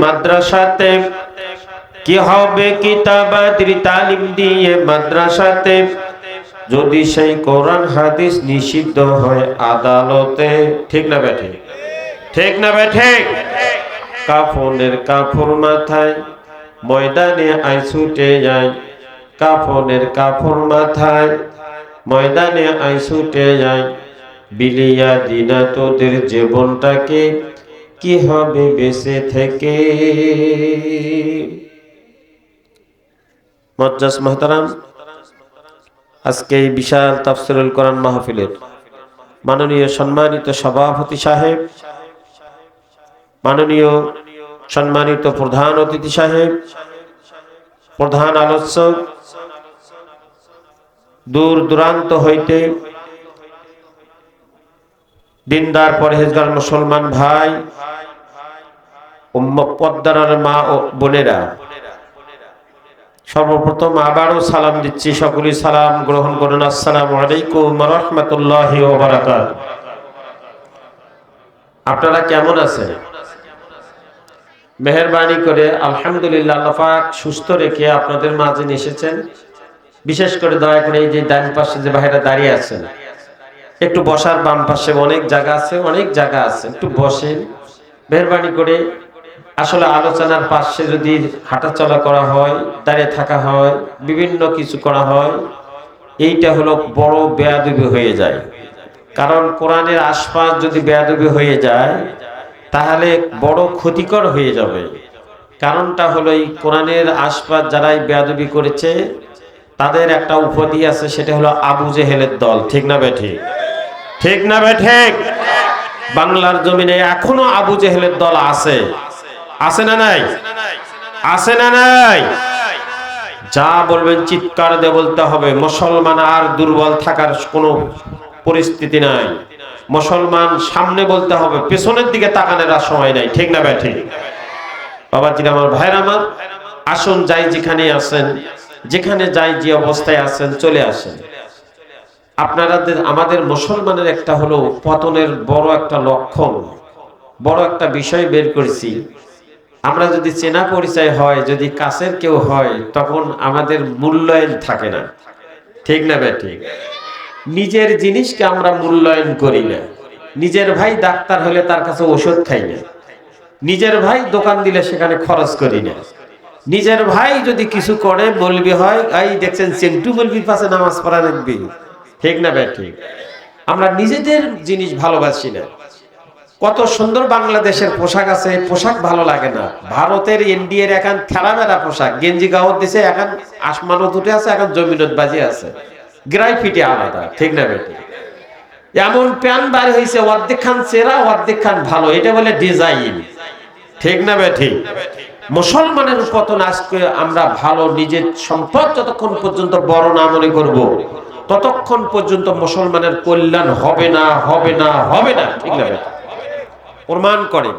মাদ্রাসাতে, কি হবে কিতাবাদি তালিম দিয়ে মাদ্রাসাতে, যদি সেই কোরআন হাদিস নিষিদ্ধ হয় আদালতে। ঠিক না বেঠে? ঠিক না বেঠে? কাফনের কাফর মাথায়, ময়দানে আই ছুটে যায়। কাফনের কাফর মাথায়, ময়দানে আই ছুটে যায়। বিলিয়া দিনা তোদের জীবনটাকে, কি হবে বেঁচে থেকে। মুআজ্জাজ মুহতারাম, আজকে এই বিশাল তাফসীরুল কোরআন মাহফিলের মাননীয় সম্মানিত সভাপতি সাহেব, মাননীয় সম্মানিত প্রধান অতিথি সাহেব, প্রধান আলোচক, দূর দূরান্ত হইতে দিনদার পরহেজগার মুসলমান ভাই, উম্মত পদ্মার মা ও বোনেরা, সর্বপ্রথম আবারও সালাম দিচ্ছি। সকলেই সালাম গ্রহণ করুন। আসসালামু আলাইকুম ওয়া রাহমাতুল্লাহি ওয়া বারাকাতুহু। আপনারা কেমন আছেন? মেহেরবানি করে আলহামদুলিল্লাহ, আল্লাহ পাক সুস্থ রেখে আপনাদের মাঝে এসেছেন। বিশেষ করে দয়া করে এই যে ডান পাশে যে ভাইরা দাঁড়িয়ে আছেন, একটু বসার বাম পাশে অনেক জায়গা আছে, অনেক জায়গা আছে, একটু বসেন মেহেরবানি করে। আসলে আলোচনার পাশে যদি হাঁটাচলা করা হয়, দাঁড়িয়ে থাকা হয়, বিভিন্ন কিছু করা হয়, এইটা হলো বড় বেয়াদবি হয়ে যায়। কারণ কোরআনের আশপাশ যদি বেয়াদবি হয়ে যায় তাহলে বড় ক্ষতিকর হয়ে যাবে। কারণটা হলো এই কোরআনের আশপাশ যারাই বেয়াদবি করেছে তাদের একটা উপাধি আছে, সেটা হলো আবু জেহেলের দল। ঠিক না বেঠে? ঠিক না বেঠে? বাংলার জমিনে এখনো আবু জেহেলের দল আছে, আছে না নাই? আছে না নাই? যা বলবেন চিৎকার দিয়ে বলতে হবে। মুসলমান আর দুর্বল থাকার কোনো পরিস্থিতি নাই। মুসলমান সামনে বলতে হবে, পেছনের দিকে তাকানোর আর সময় নাই। ঠিক না বেঠে? বাবাজিরা আমার, ভাইরা আমার, আসুন যাই যেখানে আছেন, যেখানে যাই যে অবস্থায় আছেন চলে আসেন। আপনারা আমাদের মুসলমানের একটা হলো পতনের বড় একটা লক্ষণ, বড় একটা বিষয় বের করেছি। আমরা যদি চেনা পরিচয় হয়, যদি কাছের কেউ হয়, তখন আমাদের মূল্যায়ন থাকে না। ঠিক না বেঠে? নিজের জিনিসকে আমরা মূল্যায়ন করি না। নিজের ভাই ডাক্তার হলে তার কাছে ওষুধ খাই না। নিজের ভাই দোকান দিলে সেখানে খরচ করি না। নিজের ভাই যদি কিছু করে, মৌলবি হয়, এই দেখছেন চেন্টু মৌলবির পাশে নামাজ পড়া রাখবি। ঠিক না বেঠে? আমরা নিজেদের জিনিস ভালোবাসি না। কত সুন্দর বাংলাদেশের পোশাক আছে, পোশাক ভালো লাগে না। ভারতের ইন্ডিয়ার এখন খেলামেলা পোশাক, গেঞ্জি গাওয়ার দিছে, এখন আসমানত উঠে আছে, এখন জমিনত বাজি আছে, গ্রাফিটি আলাদা। ঠিক না বেঠে? এমন প্যান্ট বার হয়েছে, অর্ধেক খান চেরা অর্ধেক খান ভালো, এটা বলে ডিজাইন। ঠিক না বেঠে? মুসলমানের পতন আজকে আমরা ভালো নিজের সম্পদ যতক্ষণ পর্যন্ত বড় না মনে করব, ততক্ষণ পর্যন্ত মুসলমানের কল্যাণ হবে না, হবে না, হবে না। ঠিক না বেঠে? প্রমাণ করেন।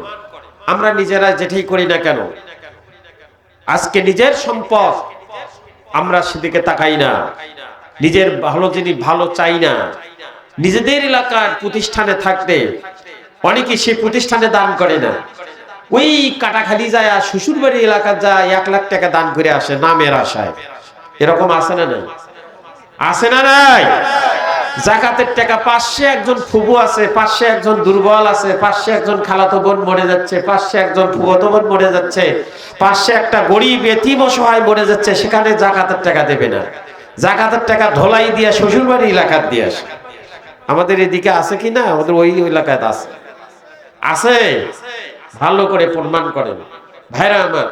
আমরা নিজেরা যেটাই করি না কেন, আজকে নিজের সম্পদ আমরা সেদিকে তাকাই না, নিজের ভালো জিনিস ভালো চাই না। নিজেদের এলাকার প্রতিষ্ঠানে থাকতে অনেকে সে প্রতিষ্ঠানে দান করে না, ওই কাটাখালি যায় শ্বশুর বাড়ি এলাকা যায় 1 লাখ টাকা দান করে আসে নামের আশায়। এরকম আছে না নাই? আছে না নাই? জাকাতের টাকা পাশে একজন ফুবু আছে, পাশে একজন দুর্বল আছে, পাশে একজন খালাতো বোন মরে যাচ্ছে, পাশে একজন ফুফাতো বোন মরে যাচ্ছে, পাশে একটা গরিব এতিম অসহায় মরে যাচ্ছে, সেখানে জাকাতের টাকা দেবে না। জাকাতের টাকা ধোলাই দিয়ে শ্বশুর বাড়ি এলাকার দিয়ে আসে। আমাদের এদিকে আছে কি না? আমাদের ওই এলাকায় আছে, আছে। ভালো করে প্রমাণ করেন। ভাইরা আমার,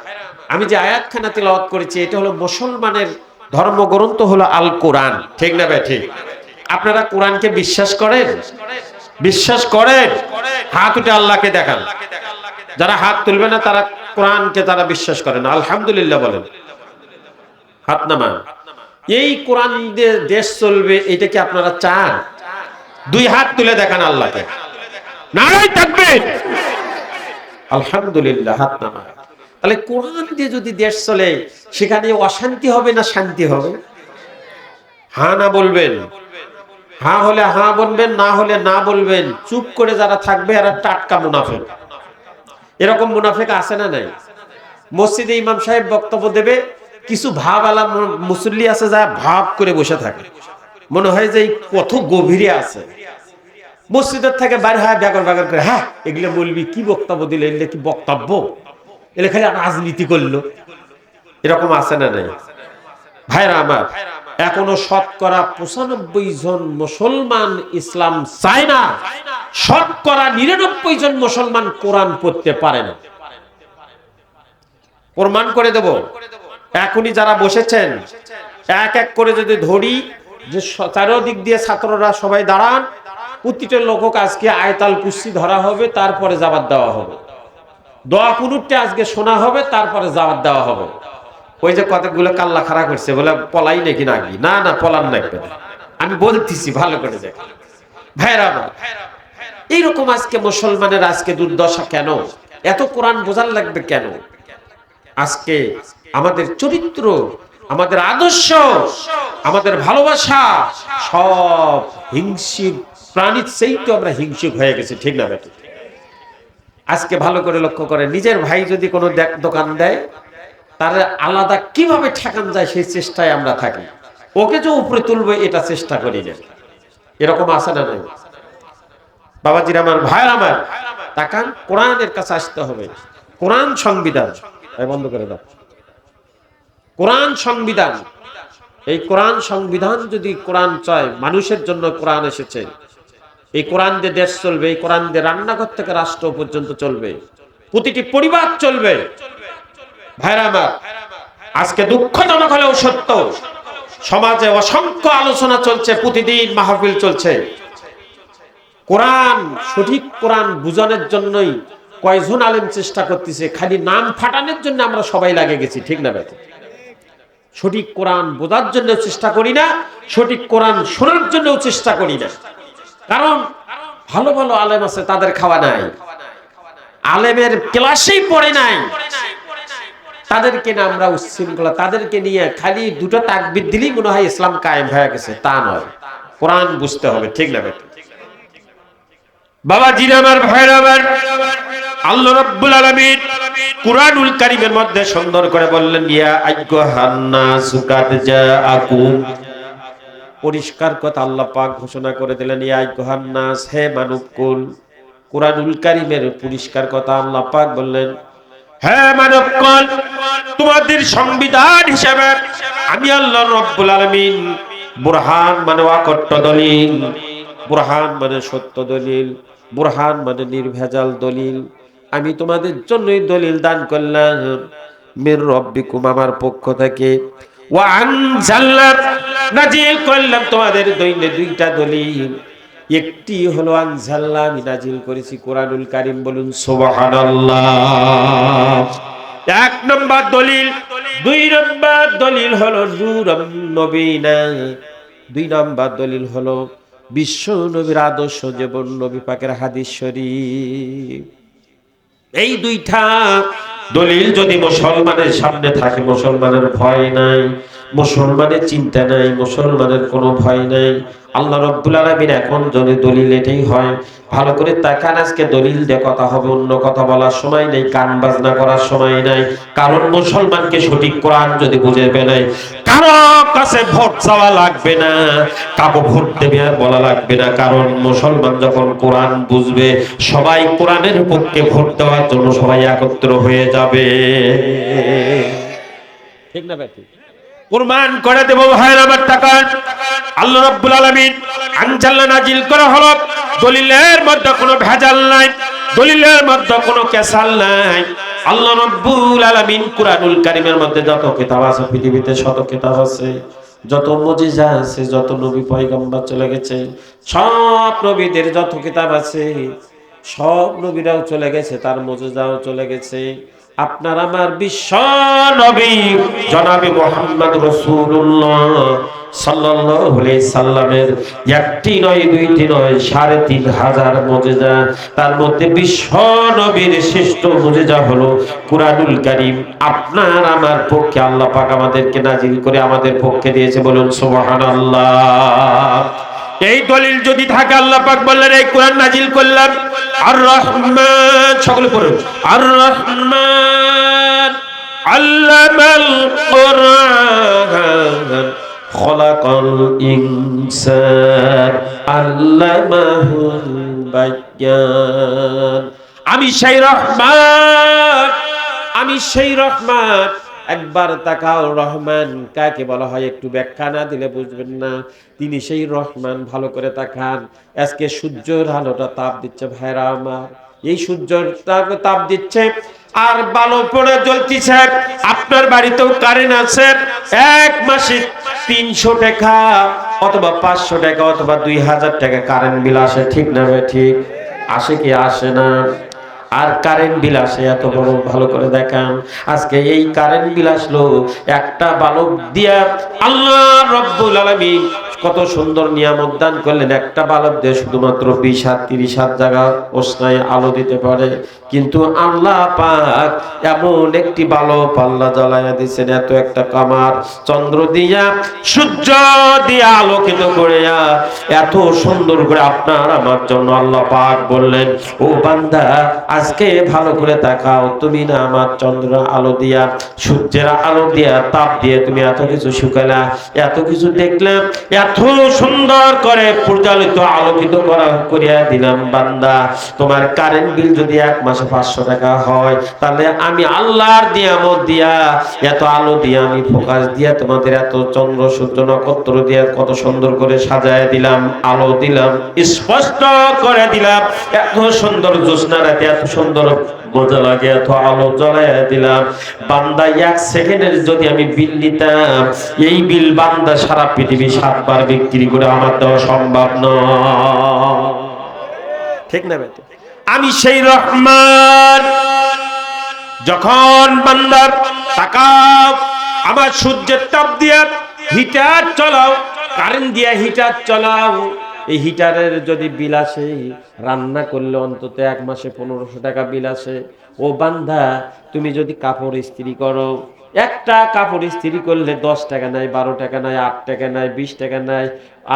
আমি যে আয়াতখানা তিলাওয়াত করেছি এটা হলো মুসলমানের ধর্মগ্রন্থ, হলো আল কোরআন। ঠিক না বেঠে? আপনারা কোরআনকে বিশ্বাস করেন? বিশ্বাস করেন? হাত উঠে আল্লাহকে দেখান। যারা হাত তুলবে না তারা কোরআনকে তারা বিশ্বাস করেন। আলহামদুলিল্লাহ বলেন, হাত নামান। এই কোরআন দিয়ে দেশ চলবে, এটা কি আপনারা চান? 2 হাত তুলে দেখান আল্লাহকে। নারায়ে তাকবীর। আলহামদুলিল্লাহ, হাত নামান। তাহলে কোরআন দিয়ে যদি দেশ চলে, সেখানে অশান্তি হবে না শান্তি হবে? হ্যাঁ না বলবেন? হ্যাঁ হলে হ্যাঁ বলবেন, না হলে না বলবেন। চুপ করে যারা থাকবে এরা টাটকা মুনাফিক। এরকম মুনাফিক আছে না নাই? মসজিদে ইমাম সাহেব বক্তব্য দেবে, কিছু ভাবওয়ালা মুসল্লি আছে যা ভাব করে বসে থাকে, মনে হয় যে কত গভীরে আছে। মসজিদের থেকে বাইরে হয় ব্যাগর ব্যাগর করে, হ্যাঁ এগুলো বলবি কি বক্তব্য দিলে, এগুলো কি বক্তব্য, এগুলো খালি রাজনীতি করলো, এরকম আছে না নাই? ভাইরা আমার, এখনো শতকরা 95 জন মুসলমান ইসলাম চায় না, শতকরা 99 জন মুসলমান কোরআন পড়তে পারে না। প্রমাণ করে দেব। এখনই যারা বসেছেন এক এক করে যদি ধরি, যে চারদিক দিয়ে ছাত্ররা সবাই দাঁড়ান, প্রতিটা লোকক আজকে আয়তাল কুরসি ধরা হবে, তারপরে জাবাত দেওয়া হবে, দোয়া কুনুতটা আজকে শোনা হবে, তারপরে জাবাত দেওয়া হবে। ওই যে কতগুলো কাল্লা খাড়া করছে বলে পলাই নাকি নাকি, না না পলান লাগবে না, আমি বলতেছি ভালো করে দেখ। ভাইরা আমার, এইরকম আজকে মুসলমানের আজকে দুর্দশা কেন? এত কোরআন বোঝার লাগবে কেন? আজকে আমাদের চরিত্র, আমাদের আদর্শ, আমাদের ভালোবাসা সব হিংসিক প্রাণীর চাইতে আমরা হিংসুক হয়ে গেছি, ঠিক না বেটা? আজকে ভালো করে লক্ষ্য করে, নিজের ভাই যদি কোনো দোকান দেয়, তার আলাদা কিভাবে ঠেকান যায় সেই চেষ্টায় আমরা থাকি, ওকে যে উপরে তুলবো এটা চেষ্টা করি না। এরকম আছে না নাই? বাবাজির আমার, ভাইয়ের আমার, তাকান, কোরআনের কাছে আসতে হবে। কোরআন সংবিধান, বন্ধ করে দাও। কোরআন সংবিধান, এই কোরআন সংবিধান যদি কোরআন চায়, মানুষের জন্য কোরআন এসেছে, এই কোরআন দিয়ে দেশ চলবে, এই কোরআন দিয়ে রান্নাঘর থেকে রাষ্ট্র পর্যন্ত চলবে, প্রতিটি পরিবার চলবে। ভাইরা আমার, আজকে দুঃখজনক হলেও সত্য, সমাজে অসংখ্য আলোচনা চলছে, প্রতিদিন মাহফিল চলছে, কোরআন সঠিক কোরআন বুঝানোর জন্যই কয়জন আলেম চেষ্টা করতেছে, খালি নাম ফাটানোর জন্য আমরা সবাই লাগে গেছি, ঠিক না বেটা? সঠিক কোরআন বোঝার জন্য চেষ্টা করি না, সঠিক কোরআন শোনার জন্য চেষ্টা করি না। কারণ ভালো ভালো আলেম আছে, তাদের খাওয়া নাই, আলেমের ক্লাসেই পড়ে নাই, তাদেরকে না আমরা উচ্ছৃঙ্খলা, তাদেরকে নিয়ে খালি দুটো তাকবীর দিলেই মনে হয় ইসলাম কায়েম হয়ে গেছে, তা নয়। কোরআন বুঝতে হবে, ঠিক না বেটা? বাবা জিরা আমার, ভাইরা আমার, আল্লাহ রাব্বুল আলামিন কুরআনুল কারীমের মধ্যে সুন্দর করে বললেন, ইয়া আইয়ুহান নাসু কাদ জাআকুম, পরিষ্কার কথা আল্লাহ পাক ঘোষণা করে দিলেন, ইয়া আইয়ুহান নাস, হে মানবকুল। কুরআনুল কারীমের পরিষ্কার কথা আল্লাহ পাক বললেন, হে মানবকুল, তোমাদের সংবিধান হিসেবে আমি আল্লাহ রাব্বুল আলামিন বুরহান মানে অকট্ট দলিল, বুরহান মানে সত্য দলিল, বুরহান মানে নির্ভেজাল দলিল, আমি তোমাদের জন্যই দলিল দান করলাম মির রব্বিকুম, আমার পক্ষ থেকে, ওয়া আনজালনা, নাজিল করলাম তোমাদের দৈনে দুইটা দলিল, একটি হলো আনজালনা, আমি নাজিল করেছি কোরআনুল কারীম, বলুন সুবহানাল্লাহ। এক নম্বর দলিল। দুই নম্বর দলিল হলো নূরুন নবীনা, দুই নম্বর দলিল হলো বিশ্ব নবীর আদর্শ জীবন, নবী পাকের হাদিস শরীফ। এই দুইটা দলিল যদি মুসলমানের সামনে থাকে, মুসলমানের ভয় নাই, মুসলমানের চিন্তা নাই, মুসলমানের কোনো ভয় নাই। আল্লাহ রাব্বুল আলামিন এখন যদি দলিল এটাই হয়, ভালো করে তাকান, আজকে দলিল দিয়ে কথা হবে, অন্য কথা বলার সময় নেই, কান বাজনা করার সময় নাই। কারণ মুসলমানকে সঠিক কোরআন যদি বুঝে ফেলে, কারো কাছে ভোট চাওয়া লাগবে না, কাউকে ভোট দেবে আর বলা লাগবে না। কারণ মুসলমান যখন কোরআন বুঝবে, সবাই কোরআনের পক্ষে ভোট দেওয়ার জন্য সবাই একত্র হয়ে যাবে, ঠিক না ভাই? প্রমাণ করে দেব ভাইরা আমার, তাকান, আল্লাহ রাব্বুল আলামিন আনজালনা নাজিল করা হলো, দলিলের মধ্যে কোনো ভেজাল নাই, দলিলের মধ্যে কোনো কেসাল নাই। আল্লাহ রাব্বুল আলামিন কুরআনুল কারীমের মধ্যে যত কিতাব আছে, পৃথিবীতে শত কিতাব আছে, যত মুজিজা আছে, যত নবী পয়গম্বর চলে গেছে, সব নবীদের যত কিতাব আছে, সব নবীরাও চলে গেছে, তার মুজিজাও চলে গেছে। আপনার আমার বিশ্ব নবী জনাবে মুহাম্মদ রাসূলুল্লাহ সাল্লাল্লাহু আলাইহি সাল্লামের একটি নয়, দুইটি নয়, ৩৫০০ মুজিজা। তার মধ্যে বিশ্ব নবীর শ্রেষ্ঠ মুজিজা হলো কুরআনুল কারীম। আপনার আমার পক্ষে আল্লাহ পাক আমাদেরকে নাজিল করে আমাদের পক্ষে দিয়েছে, বলুন সুবহানাল্লাহ। এই দলিল যদি থাকে, আল্লাহ পাক বললেন এই কোরআন নাজিল করলাম, আর রহমান, সকলে পড়ুন, আর রহমান আল্লামাল কুরআন খলাকাল ইনসান আল্লামাহুল বায়ান। আমি সেই রহমান, আমি সেই রহমান। একবার তাকাও, রহমান কাকে বলা হয় একটু ব্যাখ্যা না দিলে বুঝবেন না। তিনি সেই রহমান, ভালো করে তাকান। আজকে সূর্যের আলোটা তাপ দিচ্ছে ভাইরা আমার, এই সূর্যের তাপ দিচ্ছে আর বালো পড়ে জ্বলতিছে। আপনার বাড়িতেও কারেন্ট আছে, এক মাসে 300 টাকা অথবা 500 টাকা অথবা 2000 টাকা কারেন্ট বিল আসে, ঠিক না ভাই? ঠিক আসে কি আসে না? আর কারেন্ট বিল আসে এত বড়, ভালো করে দেখান। আজকে এই কারেন্ট বিল আসলো একটা বাল্ব দিয়া। আল্লাহ রব্বুল আলামিন কত সুন্দর নিয়ামত দান করলেন, একটা বাল্ব দিয়ে শুধুমাত্র 20 হাত 30 হাত জায়গা ওসনায় আলো দিতে পারে। কিন্তু আল্লাহ পাক এমন একটি বাল্ব আল্লাহ জ্বালায়া দিয়েছেন, এত একটা কামার চন্দ্র দিয়া সূর্য দিয়া আলোকিত করিয়া এত সুন্দর করে আপনার আমার জন্য আল্লাহ পাক বললেন, ও বান্দা আজকে ভালো করে তাকাও, তুমি না আমার চন্দ্র আলো দিয়া সূর্যের আলো দিয়া তাপ দিয়ে তুমি এত কিছু শুকালা, এত কিছু দেখলাম, এত সুন্দর করে পরিচালিত আলোকিত করিয়া দিলাম। বান্দা তোমার কারেন্ট বিল যদি এক মাসে 500 টাকা হয়, তাহলে আমি আল্লাহর নিয়ামত দিয়া এত আলো দিয়া আমি ফোকাস দিয়া তোমাদের এত চন্দ্র সূর্য নক্ষত্র দিয়া কত সুন্দর করে সাজায় দিলাম, আলো দিলাম, স্পষ্ট করে দিলাম। এত সুন্দর জ্যোৎস্না রাতে এত সুন্দর মজা লাগে, এত আলো জ্বলাইয়া দিলাম। বান্দা 1 সেকেন্ডের যদি আমি বিল নিতাম, এই বিল বান্দা সারা পৃথিবী 7 বার বিক্রি করে আমার দেওয়া সম্ভব নয়, ঠিক না বেটা? আমি সেই রহমান। যখন বান্দা তাকাও, আমার সূর্যের তাপ দিয়া হিটার চালাও, কারেন্ট দিয়া হিটার চালাও, এই হিটারের যদি বিল আসে, রান্না করলে অন্তত 1 মাসে 1500 টাকা বিল আসে। ও বান্দা তুমি যদি কাপড় ইস্ত্রি করো, একটা কাপড় ইস্ত্রি করলে 10 টাকা নাই, 12 টাকা নাই, 8 টাকা নাই, 20 টাকা নাই।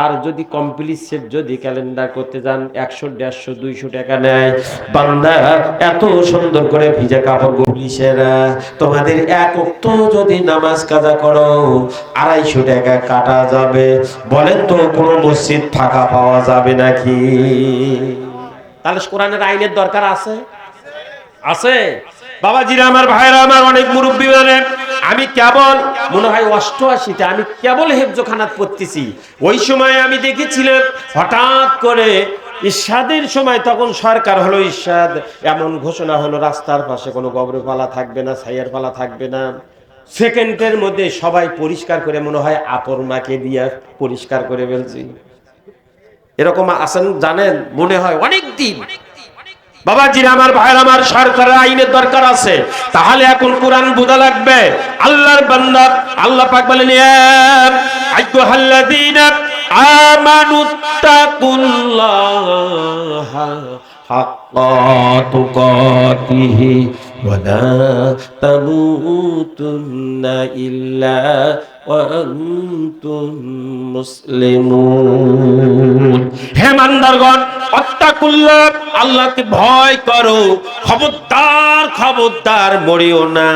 আর যদি কমপ্লিট সেট যদি ক্যালেন্ডার করতে যান 100 150 200 টাকা নেয়। বান্দা এত সুন্দর করে ভিজা কাপড় পুলিশেরা তোমাদের এক ওয়াক্ত যদি নামাজ কাজা করো 250 টাকা কাটা যাবে। বলেন তো কোনো মসজিদ ফাঁকা পাওয়া যাবে নাকি? তাহলে কোরআনের আইনের দরকার আছে? আছে বাবাজিরা আমার, ভাইরা আমার, অনেক মুরব্বী বলেন আমি কেবল মনে হয় 88তে আমি কেবল হেফজখানাত পড়তেছি। ওই সময় আমি দেখেছিলাম হঠাৎ করে ইরশাদের সময়, তখন সরকার হলো ইরশাদ, এমন ঘোষণা হলো রাস্তার পাশে কোনো গবরের পালা থাকবে না, ছাইয়ের পালা থাকবে না। সেকেন্ডের মধ্যে সবাই পরিষ্কার করে মনে হয় আপর মাকে দিয়ে পরিষ্কার করে ফেলছি। এরকম আছেন জানেন, মনে হয় অনেক দিন। বাবাজিরা আমার, ভাইরা আমার, সরকারের আইনের দরকার আছে, তাহলে এখন কোরআন বোঝা লাগবে। আল্লাহর বান্দা, আল্লাহ পাক বলেন ইয়া আইয়ুহাল্লাযীনা আমানুত্তাকুল্লাহা হাক্কা তুকাতিহি ওয়া লা তামুতুন্না ইল্লা ওয়া আনতুম মুসলিমুন। হে বান্দারগণ, আত্তাকুল্লাহ, আল্লাহকে ভয় করো। খবরদার খবরদার মরিও না,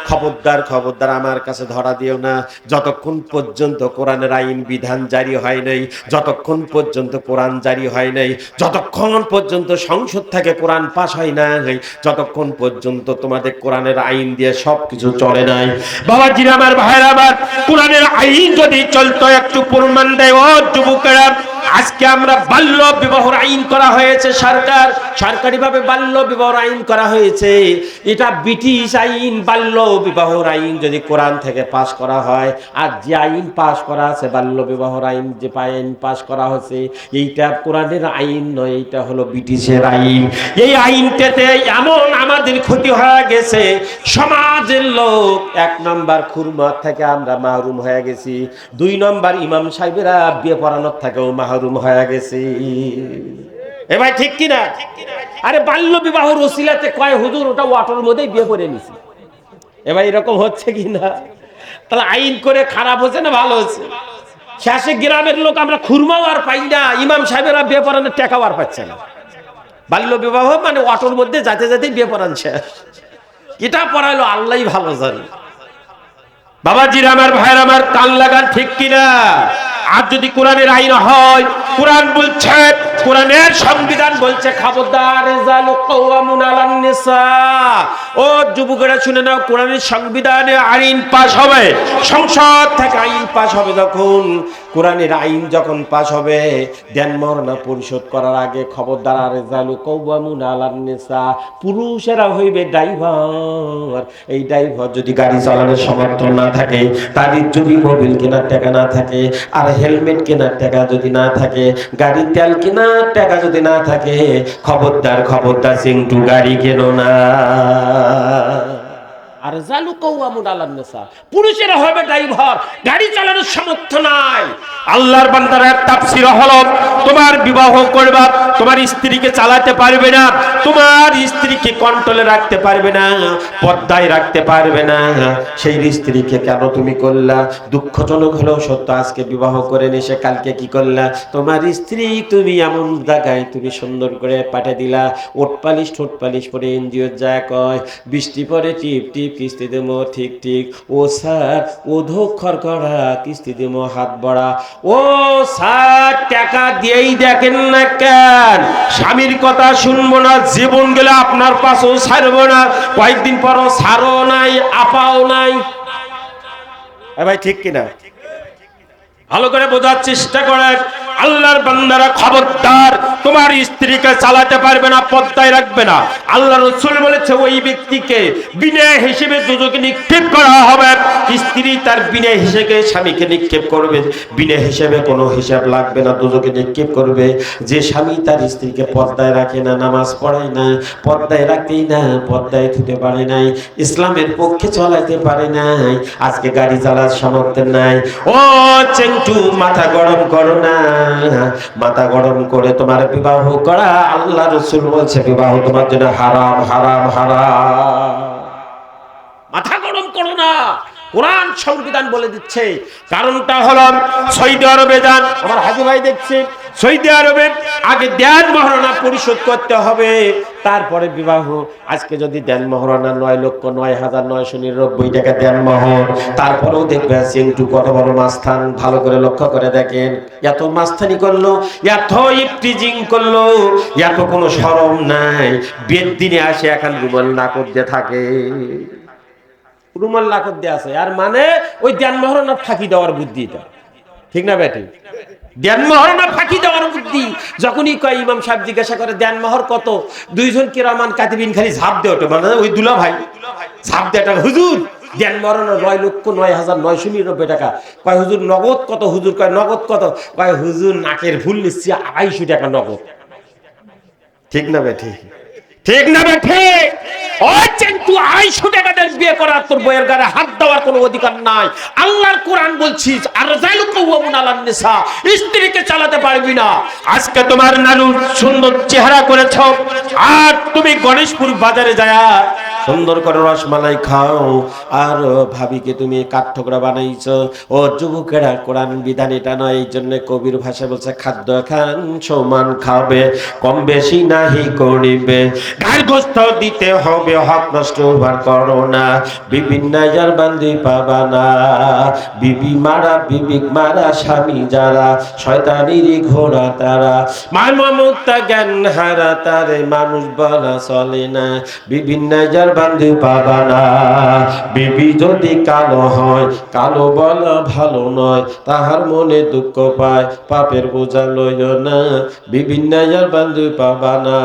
খবরদার খবরদার আমার কাছে ধরা দিও না যতক্ষণ পর্যন্ত কোরআনের আইন বিধান জারি হয় নাই, যতক্ষণ পর্যন্ত কোরআন জারি হয় নাই, যতক্ষণ পর্যন্ত সংসদ থেকে কোরআন পাস হয় নাই, যতক্ষণ পর্যন্ত তোমাদের কোরআনের আইন দিয়ে সবকিছু চলে নাই। বাবাজিরা আমার, ভাইরা আমার, কোরআনের আইন যদি চলতো একটু প্রমাণ দেয়। ও যুবকেরা, আজকে আমরা বাল্য বিবাহের আইন করা হয়েছে, সরকারিভাবে বাল্য বিবাহের আইন করা হয়েছে। এটা ব্রিটিশ আইন। বাল্য বিবাহের আইন যদি কোরআন থেকে পাস করা হয়, আর যে আইন পাস করা আছে বাল্য বিবাহের আইন, যে আইন পাস করা হয়েছে, এইটা কোরআনের আইন নয়, এইটা হলো ব্রিটিশের আইন। এই আইনটাতে এমন আমাদের ক্ষতি হয়ে গেছে, সমাজের লোক 1 নম্বর খুরমার থেকে আমরা মাহরুম হয়ে গেছি, 2 নম্বর ইমাম সাহেবেরা বিয়ে পড়ানোর থেকেও মাহরুম হয়ে গেছি। এ ভাই ঠিক কিনা? আরে বাল্য বিবাহের ওসিলাতে কয় হুজুর ওটা ওয়াটার মধ্যেই বিয়ে করে নিছি। এ ভাই এরকম হচ্ছে কিনা? তাহলে আইন করে খারাপ হচ্ছে না ভালো হচ্ছে? শেষে গ্রামের লোক আমরা খুরমাও আর পাই না, ইমাম সাহেবেরা বিয়ে পড়ানোর টাকাও আর পাচ্ছে না। বাল্য বিবাহ মানে ওয়াটার মধ্যে যাতে যাতে বিয়ে পড়ান শেষ। এটা পড়াইলো আল্লাহই ভালো জানে। বাবাজির আমার, ভাইয়ের আমার, কান লাগান, ঠিক কিনা? আর যদি কোরআনের আইন হয়, কোরআন বলছে, কোরআনের সংবিধান বলছে, খবরদার রিজালু কাওয়ামুন আলান নিসা। ও যুবকেরা শুনে নাও, কোরআনের সংবিধানে আইন পাস হবে, সংসদ থেকে আইন পাস হবে, যখন কোরআনের আইন যখন পাস হবে, দেন মরনা পরিশোধ করার আগে খবরদার রিজালু কাওয়ামুন আলান নিসা, পুরুষেরা হইবে ড্রাইভার। এই ড্রাইভার যদি গাড়ি চালানোর সামর্থ্য না থাকে, তার যদি মোবিল কেনার টাকা না থাকে, আর হেলমেট কেনার টাকা যদি না থাকে, গাড়ির তেল কেনার টাকা যদি না থাকে, খবরদার খবরদার চিন্টু গাড়ি কেনো না। আর জালু কাওয়ামুন আলান নিসা, পুরুষেরা হবে ড্রাইভার, গাড়ি চালানোর সামর্থ্য নাই। আল্লাহর বান্দারা তাফসীর হলো, তোমার বিবাহ করবা, তোমার স্ত্রীকে চালাতে পারবে না, তোমার স্ত্রীকে কন্ট্রোলে রাখতে পারবে না, পর্দায় রাখতে পারবে না, সেই স্ত্রীকে কেন তুমি করলা? দুঃখজনক হলেও সত্য, আজকে বিবাহ করে এসে কালকে কি করলা? তোমার স্ত্রী তুমি এমন জায়গায় তুমি সুন্দর করে পাঠিয়ে দিলা, ওট পালিশ পরে এনজিও যায় কয় বৃষ্টি পরে টিপ টিপ কিস্তি দেবো, ঠিক ঠিক। ও স্যার, ও ধোক্ষর করা কিস্তি দেবো হাত বড়া। ও স্যার, টাকা দিয়েই দেখেন না কেন? স্বামীর কথা শুনবো না, জীবন গেলে আপনার পাশেও ছাড়বো না, কয়েকদিন পরও ছাড়ও নাই, আপাও নাই। ভাই ঠিক কিনা? ভালো করে বোঝার চেষ্টা করেন। আল্লাহর বান্দারা খবরদার, তোমার স্ত্রীকে চালাতে পারবে না, পর্দায় রাখবে না। আল্লাহ রাসূল বলেছে, ওই ব্যক্তিকে বিনা হিসেবে দুজকে নিক্ষেপ করা হবে। স্ত্রী তার বিনা হিসেবে স্বামীকে নিক্ষেপ করবে, বিনা হিসেবে কোনো হিসাব লাগবে না, দুজকে নিক্ষেপ করবে। যে স্বামী তার স্ত্রীকে পর্দায় রাখে না, নামাজ পড়ায় না, পর্দায় রাখতেই না, পর্দায় থুতে পারে নাই, ইসলামের পক্ষে চলাইতে পারে নাই, আজকে গাড়ি চালার সামর্থ্য নাই। ও চেংটু, মাথা গরম করো না, মাথা গরম করে তোমার বিবাহ করা, আল্লাহ রাসূল বলছে বিবাহ তোমার জন্য হারাম, হারাম, হারাম। মাথা গরম করো না, কোরআন সংবিধান বলে দিচ্ছে। কারণটা হলো, সৌদি আরবে যান, আমার হাজি ভাই দেখছি, সৌদি আরবে আগে দেন মহারণা পরিশোধ করতে হবে, তারপরে বিবাহ। আজকে যদি দেন মহারণা 9,09,999 টাকা দেন মহর, তারপরেও দেখবে চিন্টু কত বড় মাস্তান। ভালো করে লক্ষ্য করে দেখেন, এত মাস্তানি করলো, এত ইফটিজিং করলো, এত কোনো শরম নাই। বিয়ের দিনে আসে এখন রুমাল নাকদ দিয়ে থাকে, রুমাল নাকদ দিয়ে আছে, আর মানে ওই দেন মহারণা ফাঁকি দেওয়ার বুদ্ধিটা, ঠিক না বেটি? দেন মহরনা ফাঁকি দেওয়ার বুদ্ধি। যখনই কয়, ইমাম সাহেব জিজ্ঞাসা করে দেন মহর কত, দুইজন কিরামান কাতিবিন খালি ঝাঁপ দেয়, ওটা মানে ওই দুলা ভাই ঝাঁপ দেয়, হুজুর দেন মহরনা 9,09,999 টাকা। কয় হুজুর নগদ কত? হুজুর কয় নগদ কত? কয় হুজুর নাকের ভুল নিচ্ছি 250 টাকা নগদ। ঠিক না বেঠি? ঠিক না বেঠি? ওই চেন্টু, 250 টাকা দিয়ে বিয়ে করার তোর বইয়ের গায়ে হাত দেওয়ার কোনো অধিকার নাই। আল্লাহর কোরআন বলছিস, আর রাজাইলু কাওয়ামুন আলান নিসা, স্ত্রীকে চালাতে পারবি না। আজকে তোমার নানু সুন্দর চেহারা করেছ, আর তুমি গণেশপুর বাজারে যায় সুন্দর করে রসমালাই খাও, আর ভাবিকে তুমি কাঠঠোকরা বানাইছো। ও যুবকেরা, কোরআন বিধান এটা নয়, এই জন্য কবির ভাষা বলছে, খাদ্য খান সমান খাবে, কম বেশি নাহি করিবে, গায়ের গোস্ত দিতে হবে, হক নষ্ট হবার করো না, বিভিন্ন যার বান্ধি পাবা না, বিবি মারা বিবিক মারা, স্বামী যারা শয়তানিরই ঘোড়া তারা, মা মমতা জ্ঞান হারা তারে মানুষ বলা চলে না, বিভিন্ন যার বান্ধি পাবা না। বিবি যদি কালো হয়, কালো বলা ভালো নয়, তাহার মনে দুঃখ পায়, পাপের বোঝা লইও না, বিভিন্ন যার বান্ধি পাবা না,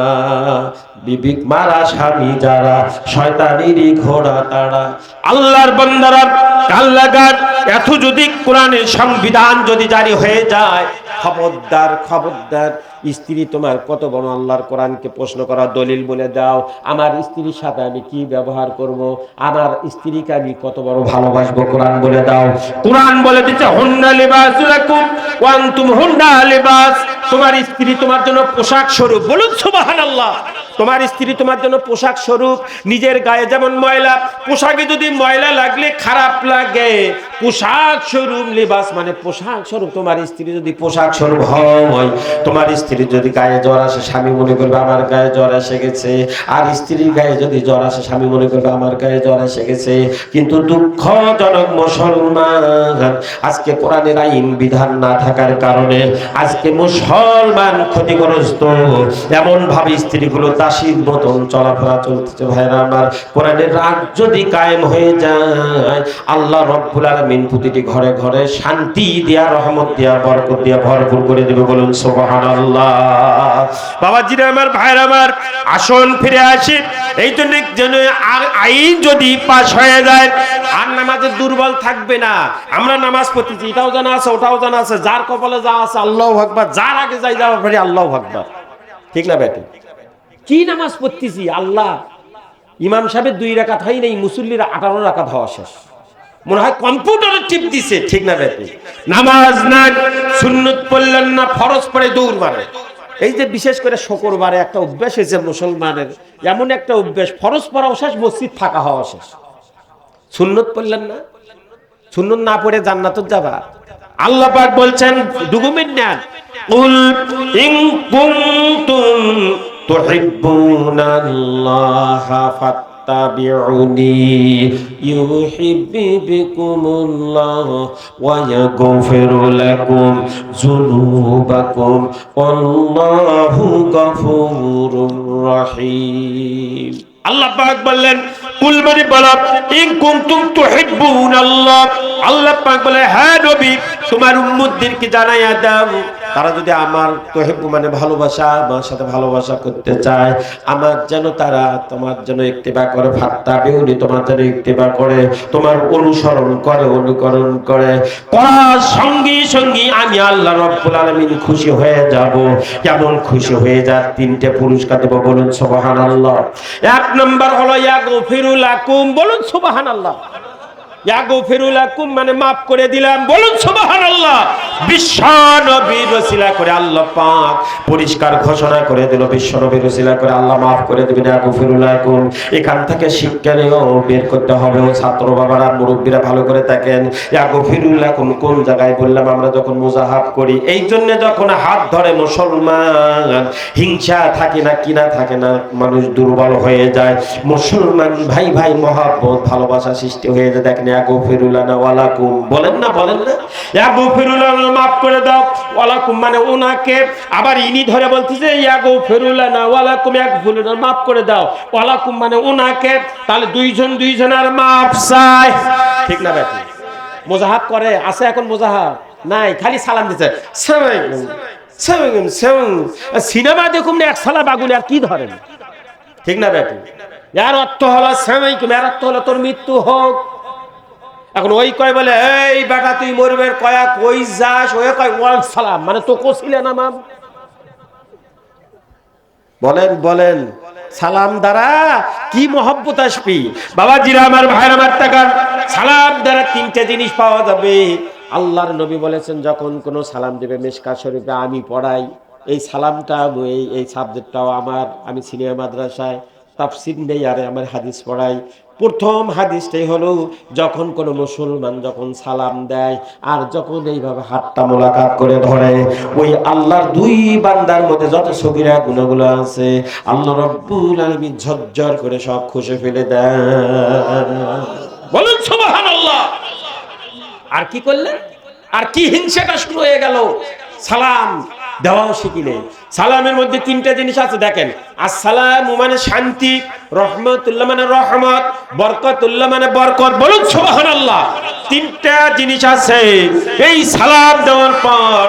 বিবিক মারা স্বামী যারা শয়তানিরই ঘোড়া তারা। আল্লাহর বান্দারা কান লাগান, এত যদি কোরআনের সংবিধান যদি জারি হয়ে যায়, খবরদার খবরদার। স্ত্রী তোমার কত বড়, আল্লাহর কোরআনকে প্রশ্ন করা, দলিল বলে দাও, আমার স্ত্রীর সাথে আমি কি ব্যবহার করব, আমার স্ত্রীকে আমি কত বড় ভালোবাসবো, কোরআন বলে দাও। কোরআন বলে দিচ্ছে, হুন্না লিবাসুল লাকুম ওয়া আনতুম হুন্না লিবাস, তোমার স্ত্রী তোমার জন্য পোশাক স্বরূপ। বলুন সুবহানাল্লাহ। তোমার স্ত্রী তোমার জন্য পোশাক স্বরূপ। নিজের গায়ে যেমন ময়লা, পোশাকে যদি ময়লা লাগলে খারাপ লাগে, পোশাক স্বরূপ, লিবাস মানে পোশাক স্বরূপ। তোমার স্ত্রী যদি পোশাক স্বরূপ হয়, তোমার স্ত্রীর যদি গায়ে জ্বর আসে, স্বামী মনে করবে আমার গায়ে জ্বর এসে গেছে। আর স্ত্রীর গায়ে যদি জ্বর আসে, স্বামী মনে করবে আমার গায়ে জ্বর এসে গেছে। কিন্তু দুঃখজনক মুসলমান, আজকে কোরআনের আইন বিধান না থাকার কারণে আজকে মুসলমান ক্ষতিগ্রস্ত। এমন ভাবে স্ত্রীগুলো দাসীর মতন চলাফেরা চলতেছে। ভাইরা আমার, কোরআনের রাত যদি কায়েম হয়ে যায়, আল্লাহ রব্বুল আলামিন প্রতিটি ঘরে ঘরে শান্তি দিয়া, রহমত দিয়া, বরকত দিয়া ভরপুর করে দেবে। বলুন সুবহানাল্লাহ। বাবাজিরা আমার, ভাইরা আমার, আসুন ফিরে আসি। এই জন্য যেন আইন যদি পাশ হয়ে যায় আর নামাজে দুর্বল থাকবে না। আমরা নামাজ পড়তেছি, এটাও জানা আছে, ওটাও জানা আছে, যার কপালে যা আছে আল্লাহু আকবার, যার আগে যাই যাওয়া পারি আল্লাহু আকবার, ঠিক না বেটি? কি নামাজ পড়তেছি আল্লাহ, ইমাম সাহেবের 2 রাকাত হয় নাই, মুসল্লির 18 রাকাত হওয়া শেষ, মনে হয় কম্পিউটারে টিপ দিছে, ঠিক না বেটি? নামাজ না, সুন্নত পড়লেন না, ফরজ পড়ে দৌড় মারে। এই যে বিশেষ করে শুক্রবারে একটা অভ্যাস হয়েছে মুসলমানের, এমন একটা অভ্যাস, ফরজ পড়াও শেষ, মসজিদ ফাঁকা হওয়া শেষ, সুন্নত পড়লেন না, সুন্নত না পড়ে জান্নাতে যাবা। আল্লাহ পাক বলছেন ডকুমেন্ট নেন, কুল ইন কুনতুম তুহিব্বুনাল্লাহা ফাত্তাবিউনি ইউহিব্বুকুমুল্লাহ ওয়া ইয়াগফির লাকুম যুনুবাকুম আল্লাহু গফুরুর রহিম। আল্লাহ পাক বললেন, কুল মানে বলো, ইন কুনতুম তুহিব্বুনাল্লাহ, আল্লাহ পাক বলে হ্যাঁ নবী, তোমার উম্মতদেরকে জানাইয়া দাও, তারা যদি আমার তুহিব্বু মানে ভালোবাসা, আমার সাথে ভালোবাসা করতে চায়, আমার যেন তারা তোমার জন্য ইত্তিবা করে, ফাত্তাবিউনি তোমার জন্য ইত্তিবা করে, তোমার অনুসরণ করে, অনুকরণ করে, করার সঙ্গে সঙ্গে আমি আল্লাহ রাব্বুল আলামিন খুশি হয়ে যাব। কেমন খুশি হয়ে যায়? 3টে পুরস্কার দেব। বলুন সুবহানাল্লাহ। 1 নাম্বার হলো ইয়াগফিরু লাকুম, বলুন সুবহানাল্লাহ। ইয়াগফিরু লাকুম মানে মাফ করে দিলাম, বলুন সুবহানাল্লাহ। বিশ্ব নবীর ওসিলা করে আল্লাহ পাক পরিষ্কার ঘোষণা করে দিল, বিশ্ব নবীর ওসিলা করে আল্লাহ মাফ করে দিবেন। ইয়াগফিরু লাকুম, এখান থেকে শিক্ষা নিয়েও বের করতে হবে। ও ছাত্র বাবারা, মুরব্বীরা ভালো করে থাকেন। ইয়াগফিরু লাকুম কোন জায়গায় বললাম? আমরা যখন মুজাহাব করি, এই জন্য যখন হাত ধরে মুসলমান, হিংসা থাকে না, কিনা থাকে না, মানুষ দুর্বল হয়ে যায়, মুসলমান ভাই ভাই মহব্বত ভালোবাসা সৃষ্টি হয়ে যায়। দেখেন ইয়াগফিরু লানা ওয়া লাকুম, বলেন না, বলেন না, ইয়াগফিরু লানা মাফ করে দাও, ওয়া লাকুম মানে ওনাকে, আবার ইনি ধরে বলতেছে ইয়াগফিরু লানা ওয়া লাকুম, ইয়াগফিরু লানা মাফ করে দাও, ওয়া লাকুম মানে ওনাকে, তাহলে দুইজনের মাফ চায়, ঠিক না বেটি? মুজাহাব করে আছে, এখন মুজাহাব নাই, খালি সালাম দিচ্ছে, সিনেমা দেখুন না, এক সালা বাগুলে আর কি ধরেন, ঠিক না বেটি? যার অর্থ হলো সালামালাইকুম, এর অর্থ হলো তোর মৃত্যু হোক। এখন ওই কয় বলে এই বেটা তুই মরবে, কয়া কই যাস, ওই কয় ওয়াল সালাম মানে তো কোছিলে না মাম। বলেন বলেন, সালাম দ্বারা কি মহব্বত আসবি? বাবাজিরা আমার, ভাইরা আমার, টাকার সালাম দ্বারা 3টে জিনিস পাওয়া যাবে। আল্লাহর নবী বলেছেন, যখন কোনো সালাম দেবে, মিশকাত শরীফে আমি পড়াই এই সালামটা, এই সাবজেক্টটাও আমার, আমি সিনিয়র মাদ্রাসায় তাফসীর নেই, আর আমার হাদিস পড়াই। প্রথম হাদিসটাই হলো, যখন কোনো মুসলমান যখন সালাম দেয় আর যখন এইভাবে হাতটা মোলাকাত করে ধরে, ওই আল্লাহর 2 বান্দার মধ্যে যত সগীরা গুনাহগুলো আছে আল্লাহ রাব্বুল আলামিন ঝরঝর করে সব খুশি ফেলে দেয়। বলুন সুবহানাল্লাহ। আর কি করলেন? আর কি হিংসাটা শুরু হয়ে গেল? সালাম দেওয়াও শিখি নেই। সালামের মধ্যে 3টে জিনিস আছে, দেখেন। আসসালামু মানে শান্তি, রহমাতুল্লাহ মানে রহমত, বরকতুল্লাহ মানে বরকত। বলুন সুবহানাল্লাহ। 3টা জিনিস আছে। এই সালাম দেওয়ার পর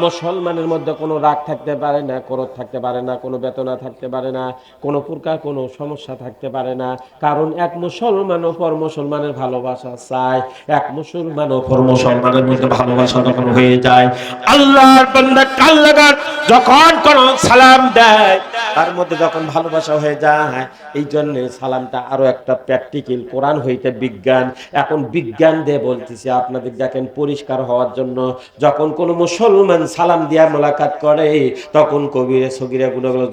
মুসলমানের মধ্যে কোনো রাগ থাকতে পারে না, ক্রোধ থাকতে পারে না, কোনো বেদনা থাকতে পারে না, কোনো প্রকার কোনো সমস্যা থাকতে পারে না। কারণ এক মুসলমান অপর মুসলমানের ভালোবাসা চায়। এক মুসলমান অপর মুসলমানের মধ্যে ভালোবাসা যখন হয়ে যায়, আল্লাহর বান্দা কাল লাগার যখন কোন সালাম দেয় তার মধ্যে যখন ভালোবাসা হয়ে যায়, এই জন্য সালামটা আরো একটা প্র্যাকটিক্যাল, কোরআন হইতে বিজ্ঞান। এখন বিজ্ঞান দিয়ে বলতেছি আপনাদের, দেখেন পরিষ্কার হওয়ার জন্য, যখন কোনো মুসলমান সালাম দিয়া মোলাকাত করে তখন কবিরা সগীরা গুনাহগুলো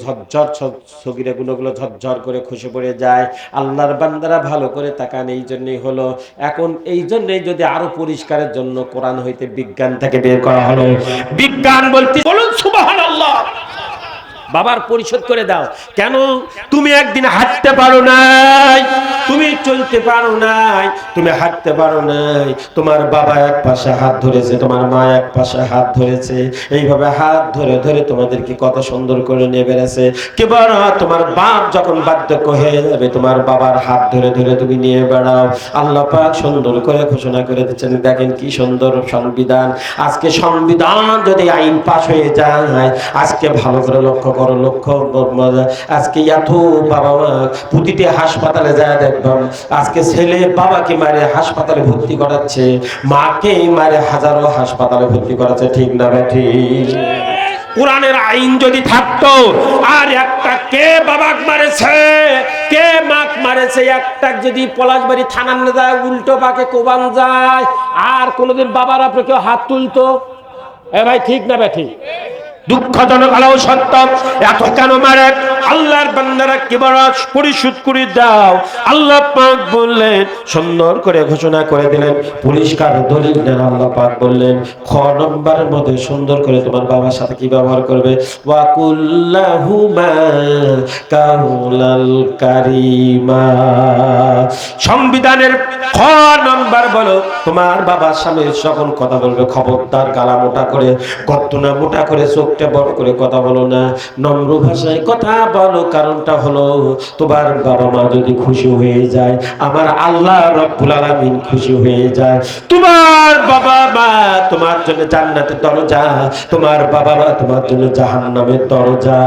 সগীরা গুনাহগুলো ঝরঝর করে খসে পড়ে যায়। আল্লাহর বান্দারা ভালো করে তাকান, এই জন্যই হলো এখন এই জন্যই যদি আরো পরিষ্কারের জন্য কোরআন হইতে বিজ্ঞানটাকে বের করা হলো। বিজ্ঞান বলতে বলুন সুবহানাল্লাহ। বাবার পরিশোধ করে দাও। কেন? তুমি একদিন হাঁটতে পারো নাই, তুমি চলতে পারো নাই, তুমি হাঁটতে পারো নাই, তোমার বাবা এক পাশে হাত ধরেছে, তোমার মা এক পাশে হাত ধরেছে, এইভাবে হাত ধরে ধরে তোমাদেরকে কত সুন্দর করে নিয়ে বেড়েছে। কেবল তোমার বাপ যখন বার্ধক্য হয়ে যাবে তোমার বাবার হাত ধরে ধরে তুমি নিয়ে বেড়াও। আল্লাহ পাক সুন্দর করে ঘোষণা করে দিচ্ছেন, দেখেন কি সুন্দর সংবিধান। আজকে সংবিধান যদি আইন পাশ হয়ে যায়, আজকে ভালো করে লক্ষ্য করো, লক্ষ্য আজকে এত বাবা মা প্রতিটি হাসপাতালে যায় দেখবাম আজকে ছেলে বাবাকে মারে হাসপাতালে ভর্তি করাচ্ছে, মাকে মারে হাজারো হাসপাতালে ভর্তি করাচ্ছে। ঠিক না ঠিক? কোরআনের আইন যদি থাকতো আর একটা কে বাবাক মারেছে কে মাক মারেছে একটা যদি পলাশবাড়ি থানার না যায়, উল্টো পাকে কোবান যায়, আর কোনোদিন বাবার আপনি কেউ হাত তুলতো? এ ভাই ঠিক না ঠিক? দুঃখজনক হলেও সত্য। এত কেন মারে? আল্লাহর বান্দারা কেবল পরিশোধ করে দাও। আল্লাহ পাক বললেন, সুন্দর করে ঘোষণা করে দিলেন, পরিষ্কার দলিল দেন। আল্লাহ পাক বললেন খ নম্বরের মধ্যে সুন্দর করে তোমার বাবার সাথে কি ব্যবহার করবে, ওয়াকুল্লাহুমা কাউলাল কারীমা। সংবিধানের খ নম্বর বলো, তোমার বাবার সামনে যখন কথা বলবে খবরদার গালা মোটা করে, গর্দনা মোটা করে, চোখটা বড় করে কথা বলো না, নম্র ভাষায় কথা বলো। কারণটা হলো তোমার বাবা মা যদি খুশি হয়ে যায়, আমার আল্লাহ রব্বুল আলামিন খুশি হয়ে যায়। তোমার বাবা মা তোমার জন্য জান্নাতের দরজা, তোমার বাবা মা তোমার জন্য জাহান্নামের দরজা।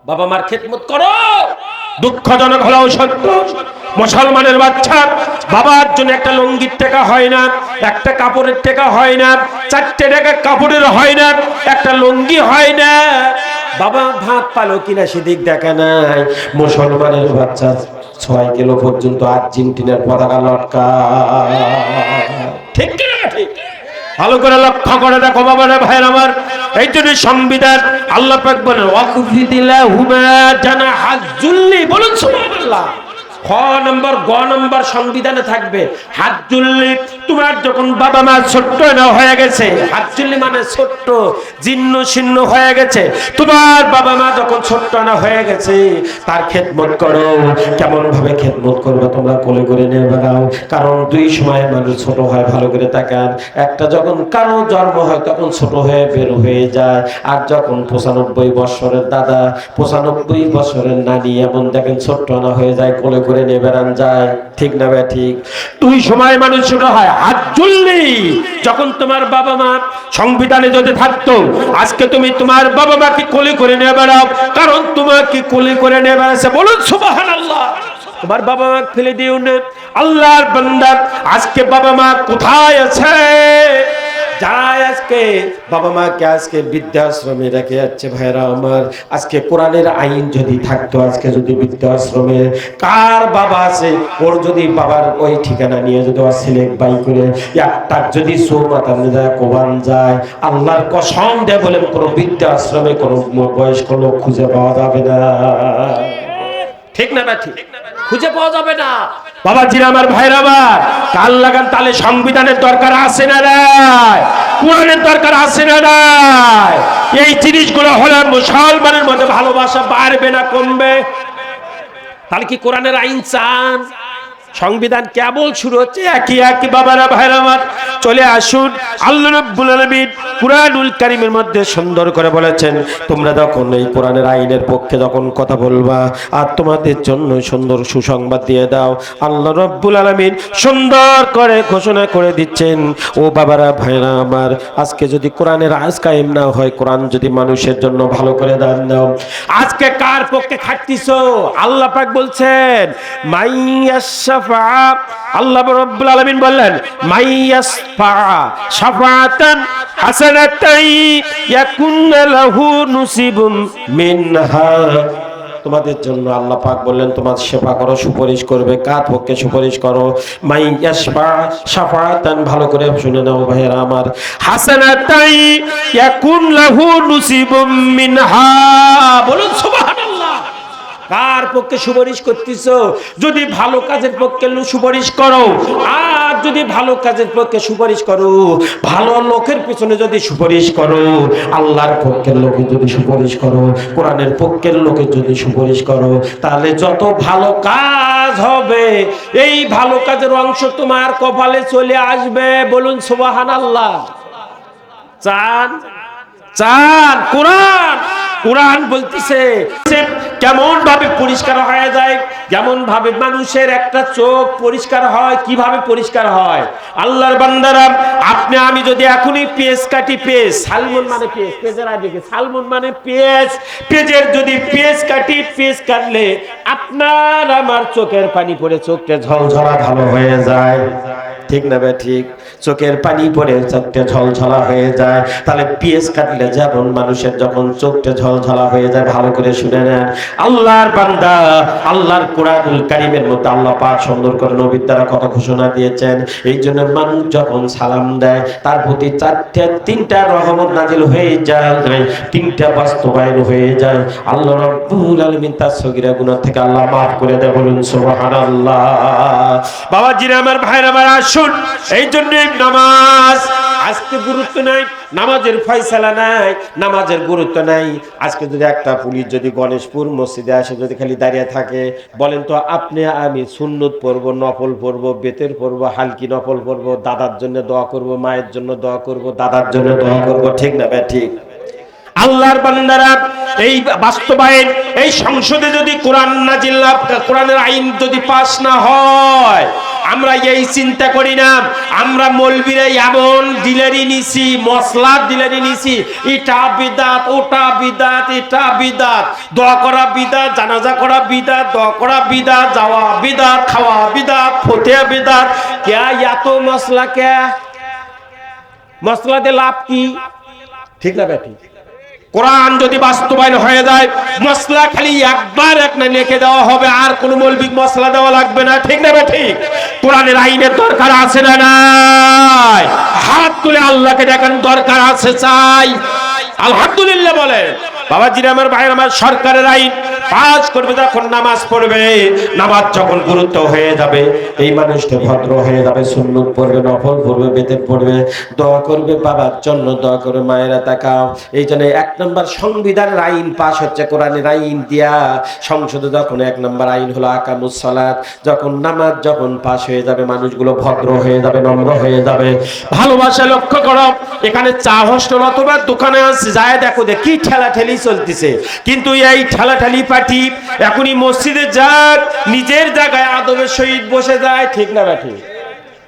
বাবা মার খেদমত করো। দুঃখজনক হলেও সত্য, মুসলমানের বাচ্চা বাবার জন্য একটা লুঙ্গির টাকা হয় না, একটা কাপড়ের টাকা হয় না, 4টে টাকা কাপড়ের হয় না, একটা লুঙ্গি হয় না। বাবা ভাত পালো কিনা সেদিক দেখা নাই। মুসলমানের বাচ্চা 6 কিলো পর্যন্ত আর্জেন্টিনার পতাকা লটকায়। ঠিক কিনা ঠিক? ভালো করে লক্ষ্য করে দেখো বাবারা ভাইয়ের আমার। এই জন্য সংবিধান আল্লাহ পাক বলেন ওয়াকুফিদিল্লাহুমা জানাহাজ যুল্লি। বলুন সুবহানাল্লাহ। খ নম্বর গ নম্বর সংবিধানে থাকবে হাত জুল্লি। তোমার যখন বাবা মা ছোট্ট না হয়ে গেছে, হাত জুল্লি মানে ছোট্ট জীর্ণ শীর্ণ হয়ে গেছে, তোমার বাবা মা যখন ছোট্ট না হয়ে গেছে তার খেদমত করো। কেমন ভাবে খেদমত করবে? তোমরা কোলে করে নিয়ে বেড়াও। কারণ দুই সময় মানুষ ছোট হয়, ভালো করে তাকান। একটা যখন কারো জন্ম হয় তখন ছোট হয়ে বের হয়ে যায়, আর যখন 95 বছরের দাদা 95 বছরের নানি এমন দেখেন ছোট্ট না হয়ে যায়, কোলে করে নিয়ে বেড়ান যায়। ঠিক না ভাই ঠিক? দুই সময় মানুষ ছোট হয়। হাত জুল্লি যখন তোমার বাবা মা সংবিধানে যদি থাকতো, আজকে তুমি তোমার বাবা মাকে কোলে করে নিয়ে বেড়াও, কারণ তোমাকে কোলে করে নিয়ে বেড়াচ্ছে। বলুন সুবহানাল্লাহ। তোমার বাবা মা ফেলে দিও না। আল্লাহর বান্দা আজকে বাবা মা কোথায় আছে? যারা আজকে বাবা মাকে আজকে বৃদ্ধাশ্রমে রেখে যাচ্ছে, ভাইরা আমার, আজকে কোরআনের আইন যদি থাকতো, আজকে যদি বৃদ্ধাশ্রমে কার বাবা আছে, ওর যদি বাবার ওই ঠিকানা নিয়ে যদি ওর ছেলে বাই করে একটা যদি সৌমাতা যায় কোবান যায়, আল্লাহর কসম দিয়ে বলেন কোনো বৃদ্ধাশ্রমে কোনো বয়স্ক লোক খুঁজে পাওয়া যাবে না। ঠিক না ঠিক? খুঁজে পাওয়া যাবে না। বাবা জিরা আমার ভাইরা আমার, কাল লাগান তালে সংবিধানের দরকার আছে না নাই? কোরআনের দরকার আছে না নাই? এই জিনিসগুলো হলে মুসলমানের মধ্যে ভালোবাসা বাড়বে না কমবে? তাহলে কি কোরআনের আইন চান? সংবিধান কেবল শুরু হচ্ছে। একই বাবারা ভাইরা আমার, চলে আসুন। আল্লাহ রাব্বুল আলামিন কুরআনুল কারীমের মধ্যে সুন্দর করে বলেছেন, তোমরা যখন এই কোরআনের আইনের পক্ষে যখন কথা বলবা আর তোমাদের জন্য সুন্দর সুসংবাদ দিয়ে দাও, আল্লাহ রাব্বুল আলামিন সুন্দর করে ঘোষণা করে দিচ্ছেন, ও বাবারা ভাইরা আমার, আজকে যদি কোরআনের আইন কায়েম না হয়, কোরআন যদি মানুষের জন্য ভালো করে দান দাও, আজকে কার পক্ষে খাটতিছো? আল্লাহ পাক বলছেন মাইয়াশফা। আল্লাহ রাব্বুল আলামিন বললেন মাইয়াশফা শাফাআতান হাসানাতাই ইয়াকুন লাহু নসিবুম মিনহা। তোমাদের জন্য আল্লাহ পাক বললেন তোমার সেবা করো, সুপারিশ করবে। কার পক্ষে সুপারিশ করো? মাই ইয়াশফা শাফাআতান, ভালো করে শুনে নাও ভাইরা আমার, হাসানাতাই ইয়াকুন লাহু নসিবুম মিনহা। বলুন সুবহানাল্লাহ। কার পক্ষে সুপারিশ করতেছো? যদি ভালো কাজের পক্ষে সুপারিশ করো, আর যদি ভালো কাজের পক্ষে সুপারিশ করো, ভালো লোকের পিছনে যদি সুপারিশ করো, আল্লাহর পক্ষের লোকে যদি সুপারিশ করো, কোরআনের পক্ষের লোকে যদি সুপারিশ করো, তাহলে যত ভালো কাজ হবে এই ভালো কাজের অংশ তোমার কপালে চলে আসবে। বলুন সুবহানাল্লাহ। চান চান কোরআন, কোরআন বলতেছে কেমন ভাবে পরিষ্কার হয়ে যায়, যেমন ভাবে মানুষের একটা চোখ পরিষ্কার হয়। কিভাবে পরিষ্কার হয়? আল্লাহর বান্দারা, আপনি আমি যদি এখনই পেঁয়াজ কাটি, পেঁয়াজ সালমন মানে পেঁয়াজ, পেঁয়াজের আগে সালমন মানে পেঁয়াজ, পেঁয়াজের যদি পেঁয়াজ কাটি, পেঁয়াজ কাটলে আপনার আমার চোখের পানি পড়ে চোখটা ঝলঝলা ভালো হয়ে যায়। ঠিক না বে ঠিক? চোখের পানি পড়ে চোখটা ঝলঝলা হয়ে যায়। তাহলে পেঁয়াজ কাটলে যেমন মানুষের যখন চোখটা ঝলঝলা হয়ে যায়, ভালো করে শুনে নেন আল্লাহর বান্দা, আল্লাহর কোরআনুল কারীমের মধ্যে আল্লাহ পাক সুন্দর করে নবীর দ্বারা কত ঘোষণা দিয়েছেন। এই জন্য মানুষ যখন সালাম দেয় তার প্রতি তিনটা রহমত নাজিল হয়ে যায়, তিনটা বাস্তবায়ন হয়ে যায়। আল্লাহ রাব্বুল আলামিন তার সগীরা গুনাহ থেকে আল্লাহ মাফ করে দেয়। বলুন সুবহানাল্লাহ। বাবাজিরা আমার, ভাইরা আমার, আসুন। এই জন্য নামাজ আজকে গুরুত্ব নাই, নামাজের ফয়সালা নাই, নামাজের গুরুত্ব নাই। আজকে যদি একটা পুলিশ যদি গণেশপুর মসজিদে আসে, যদি খালি দাঁড়িয়ে থাকে, বলেন তো আপনি আমি সুন্নত পড়বো, নফল পড়বো, বেতের পড়বো, হালকি নফল পড়বো, দাদার জন্য দোয়া করব, মায়ের জন্য দোয়া করব, দাদার জন্য দোয়া করব, ঠিক না ভাই ঠিক? আল্লাহর বান্দারা, এই বাস্তবায়ন, এই সংসদে যদি কোরআন নাজিল, কোরআনের আইন যদি পাস না হয়, আমরা এই চিন্তা করি না। আমরা মৌলবীরা এমন ডিলারি নিছি, মশলা ডিলারি নিছি, এটা বিদাত, ওটা বিদাত, এটা বিদাত, দোয়া করা বিদাত, জানাজা করা বিদাত, দোয়া করা বিদাত, যাওয়া বিদাত, খাওয়া বিদাত, ফতেয়া বিদাত। কে এত মশলা? কে মশলা দিয়ে লাভ কি? ঠিক না বেটি? কোরআন যদি বাস্তবায়ন হয়ে যায়, মশলা খালি একবার একটা লিখে দেওয়া হবে, আর কোন মৌলিক মশলা দেওয়া লাগবে না। ঠিক না ঠিক? কোরআনের আইনের দরকার আছে না নাই? হাত তুলে আল্লাহকে দেখান দরকার আছে, চাই। আলহামদুলিল্লাহ বলে। বাবাজিরা আমার, ভাইরা আমার, সরকারের আইন পাস করবে, যখন নামাজ পড়বে, নামাজ যখন গুরুত্ব হয়ে যাবে, এই মানুষটা ভদ্র হয়ে যাবে, সুন্নত পড়বে, নফল পড়বে, বেতের পড়বে, দোয়া করবে, বাবার জন্য দোয়া করবে, মায়েরা তাকাও। এই জন্য 1 নম্বর সংবিধানের আইন পাস হচ্ছে কোরআনের আইন দিয়া। সংসদে যখন 1 নম্বর আইন হলো আকামুস সালাত। যখন নামাজ যখন পাস হয়ে যাবে, মানুষগুলো ভদ্র হয়ে যাবে, নম্র হয়ে যাবে। ভালোবাসা লক্ষ্য করো, এখানে চা হোস্টেল অথবা দোকানে আছে, যায় দেখো কি ঠেলাঠেলি চলতেছে। কিন্তু এই ঠেলাঠেলি পার্টি এখনই মসজিদে যাক, নিজের জায়গায় আদবের সহিত বসে যায়। ঠিক না ব্যাঠি?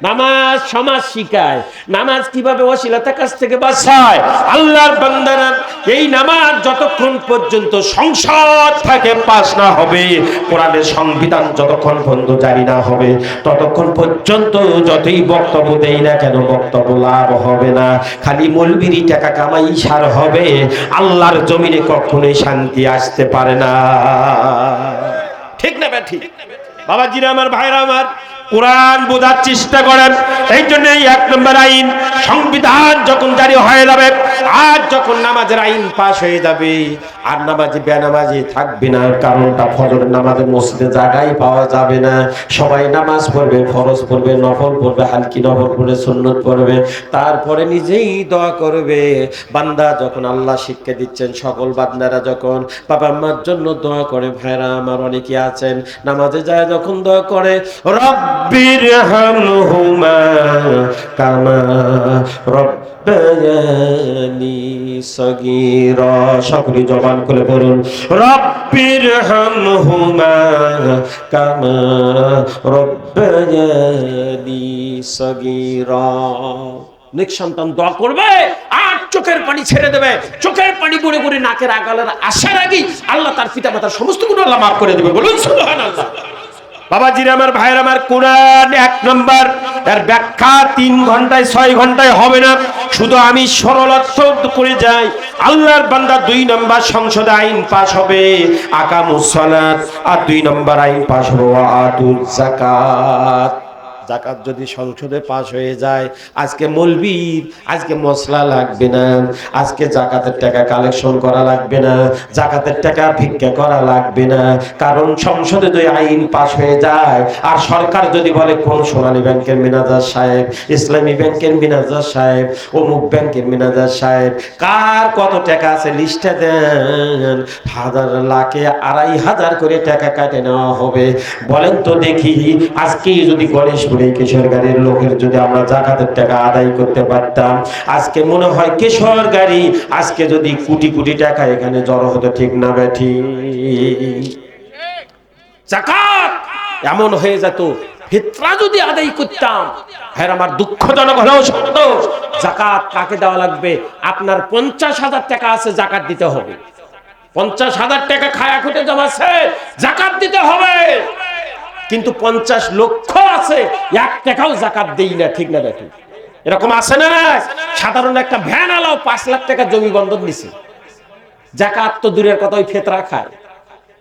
নামাজ সমাজ শিখায়, নামাজ কিভাবে অশ্লীলতার কাছ থেকে বাঁচায়। আল্লাহর বান্দারা, এই নামাজ যতক্ষণ পর্যন্ত সংসদ থেকে পাস না হবে, কোরআনের সংবিধান যতক্ষণ পর্যন্ত জারি না হবে, ততক্ষণ পর্যন্ত যতই বক্তব্য দেই না কেন, বক্তব্য লাভ হবে না। খালি মৌলবীরই টাকা কামাই সার হবে, আল্লাহর জমিনে কখনোই শান্তি আসতে পারে না। ঠিক না ব্যাঠি? বাবাজিরা আমার, ভাইরা আমার, কোরআন বোঝার চেষ্টা করেন। এই জন্য 1 নম্বর আইন সংবিধান যখন জারি হয়ে যাবে, আর যখন নামাজের আইন পাস হয়ে যাবে, আর নামাজি বেনামাজি থাকবে না। কারণটা, ফজরের নামাজের মসজিদে জায়গায় পাওয়া যাবে না। সবাই নামাজ পড়বে, ফরজ পড়বে, নফল পড়বে, হালকি নফল পড়বে, সুন্নত পড়বে, তারপরে নিজেই দোয়া করবে। বান্দা যখন আল্লাহ শিক্ষা দিচ্ছেন, সকল বান্দারা যখন বাবা মার জন্য দোয়া করে, ভাইরা আমার অনেকে আছেন নামাজে যায় যখন দোয়া করে, রব্বিরহামহুমা কামা রব্বায়ানি সগীরা। সকলে জবান করে বলুন, রব্বিরহামহুমা কামা রব্বায়ানি সগীরা। নেক সন্তান দোয়া করবে আর চোখের পানি ছেড়ে দেবে, চোখের পানি পড়ে পড়ে নাকের আগালের আসার আগেই আল্লাহ তার পিতা মাতার সমস্ত গুনাহ আল্লাহ মাফ করে দেবে। বলুন সুবহানাল্লাহ। বাবাজিরা আমার, ভাইয়ের আমার, কোরআন 1 নম্বর, এর ব্যাখ্যা 3 ঘন্টায় 6 ঘন্টায় হবে না, শুধু আমি সরল অর্থ করে যাই। আল্লাহর বান্দা 2 নম্বর সংসদে আইন পাস হবে আকামুস সালাত, আর 2 নম্বর আইন পাস হবে আতুজ যাকাত। যাকাত যদি সংসদে পাস হয়ে যায়, আজকে মৌলবীর আজকে মশলা লাগবে না, আজকে যাকাতের টাকা কালেকশন করা লাগবে না, যাকাতের টাকা ভিক্ষা করা লাগবে না, কারণ সংসদে যদি আইন পাস হয়ে যায় আর সরকার যদি বলে কোন সোনালী ব্যাংকের ম্যানেজার সাহেব, ইসলামী ব্যাংকের ম্যানেজার সাহেব, অমুক ব্যাংকের ম্যানেজার সাহেব, কার কত টাকা আছে লিস্টে দেন, হাজার লাখে 2,500 করে টাকা কাটে নেওয়া হবে। বলেন তো দেখি, আজকে যদি গণেশপুরে কিশোরগাড়ির লোকের যদি আমরা যাকাতের টাকা আদায় করতে পারতাম, আজকে মনে হয় কিশোরগাড়ি আজকে যদি কোটি কোটি টাকা এখানে জড়ো হতো, ঠিক না বেঠি? যাকাত এমন হয়ে যেত, ফিতরা যদি আদায় করতাম, হ্যাঁ আমার দুঃখজনক হলেও সত্য, যাকাত কাকে দেওয়া লাগবে? আপনার 50,000 টাকা আছে, যাকাত দিতে হবে। 50,000 টাকা খায়া খুঁটে জমাছে, যাকাত দিতে হবে। কিন্তু 50 লক্ষ আছে, 1 টাকাও যাকাত দেই না, ঠিক না বেঠি? এরকম আছে না? সাধারণ একটা ভ্যান আলাও 5 লাখ টাকা জমি বন্ধক নিছে, যাকাত তো দূরের কথা, ওই ফিতরা খায়।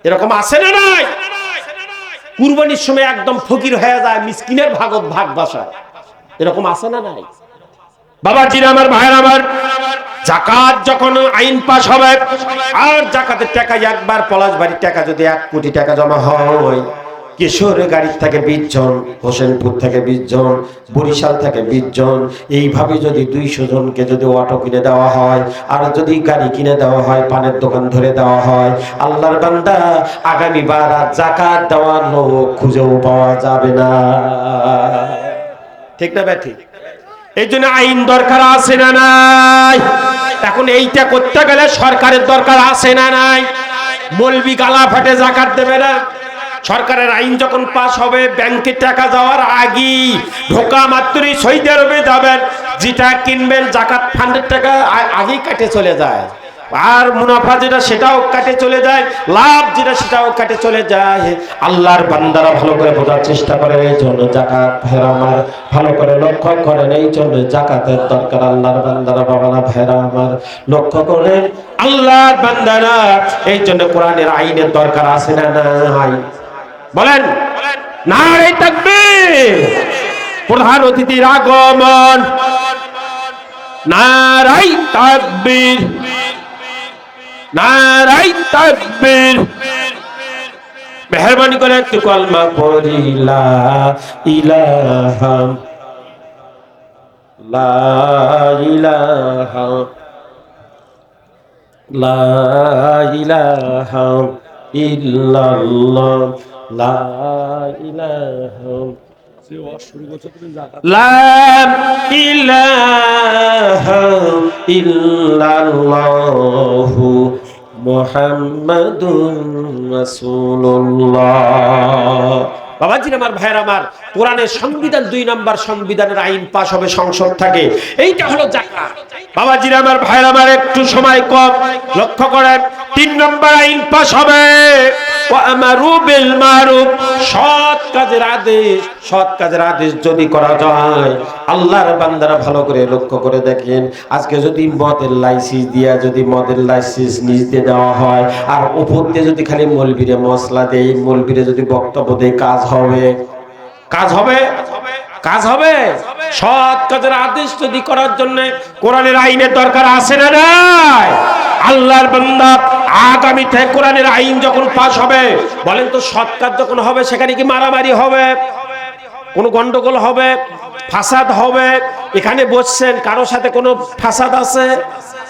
এরকম আছে না নাই? কুরবানির সময় একদম ফকির হয়ে যায়, মিসকিনের ভাগ বাসায়। এরকম আছে না নাই? বাবাজিরা আমার, ভাইয়ের আমার, যাকাত যখন আইন পাস হবে আর যাকাতের টাকা একবার পলাশবাড়ির টাকা যদি 1 কোটি টাকা জমা হয়, কিশোরগাড়ি থেকে 20 জন, হোসেনপুর থেকে 20 জন, বরিশাল থেকে 20 জন, এইভাবে যদি 200 জনকে যদি অটো কিনে দেওয়া হয় আর যদি গাড়ি কিনে দেওয়া হয়, পানের দোকান ধরে দেওয়া হয়, আল্লাহর বান্দা আগামীবার আর যাকাত দেওয়ার লোক খুঁজেও পাওয়া যাবে না, ঠিক না বেঠি? এই জন্য আইন দরকার আছে না নাই? এখন এইটা করতে গেলে সরকারের দরকার আছে না নাই? মৌলবি গালা ফাটে যাকাত দেবে না। সরকারের আইন যখন পাস হবে, ব্যাংকে টাকা যাওয়ার আগে ঢোকা মাত্রই সৌদি আরবে যাবেন, যেটা কিনবেন যাকাত ফান্ডের টাকা আগেই কাটে চলে যায়, আর মুনাফা যেটা সেটাও কাটে চলে যায়, লাভ যেটা সেটাও কাটে চলে যায়। আল্লাহর বান্দারা ভালো করে বোঝার চেষ্টা করেন, এই জন্য যাকাত ভাইরা আমার ভালো করে লক্ষ্য করেন, এই জন্য যাকাতের দরকার। আল্লাহর বান্দারা, বাবারা, ভাইরা আমার লক্ষ্য করেন, আল্লাহর বান্দারা, এই জন্য কোরআনের আইনের দরকার আছে না নাই? বলেন নারে তাকবীর। প্রধান অতিথির আগমন, নারাই তাকবীর, নারাই তাকবীর। মেহরবানি করে একটু কলমা পড়ি, লা ইলাহা, লা ইলাহা, লা ইলাহা ইল্লাল্লাহ, লা ইলাহা, লা ইলাহা ইল্লাল্লাহু মুহাম্মাদুর রাসূলুল্লাহ। বাবাজি আমার, ভাইয়ের আমার, কোরআনের সংবিধান 2 নম্বর সংবিধানের আইন পাস হবে সংসদ থেকে, এইটা হলো যাকাত। বাবাজি আমার, ভাইয়ের আমার, একটু সময় কম, লক্ষ্য করেন, 3 নম্বর আইন পাস হবে ওয়ামারু বিল মারুফ, সৎ কাজের আদেশ। সৎ কাজের আদেশ যদি করা যায়, আল্লাহর বান্দারা ভালো করে লক্ষ্য করে দেখেন, আজকে যদি মদের লাইসেন্স দিয়া যদি মদের লাইসেন্স নিতে দেওয়া হয় আর উপর দিয়ে যদি খালি মৌলবীরে মশলা দেয়, মৌলবীরে যদি বক্তব্য দেয়, কাজ হবে? কাজ হবে? কাজ হবে? সৎ কাজের আদেশ যদি করার জন্য কোরআনের আইনের দরকার আছে না নাই? আল্লাহর বান্দা, আগামীতে কোরআনের আইন যখন পাস হবে, বলেন তো সৎ কাজ যখন হবে, সেখানে কি মারামারি হবে? কোন গন্ডগোল হবে? ফাসাদ হবে? এখানে বসছেন, কারো সাথে কোনো ফাসাদ আছে?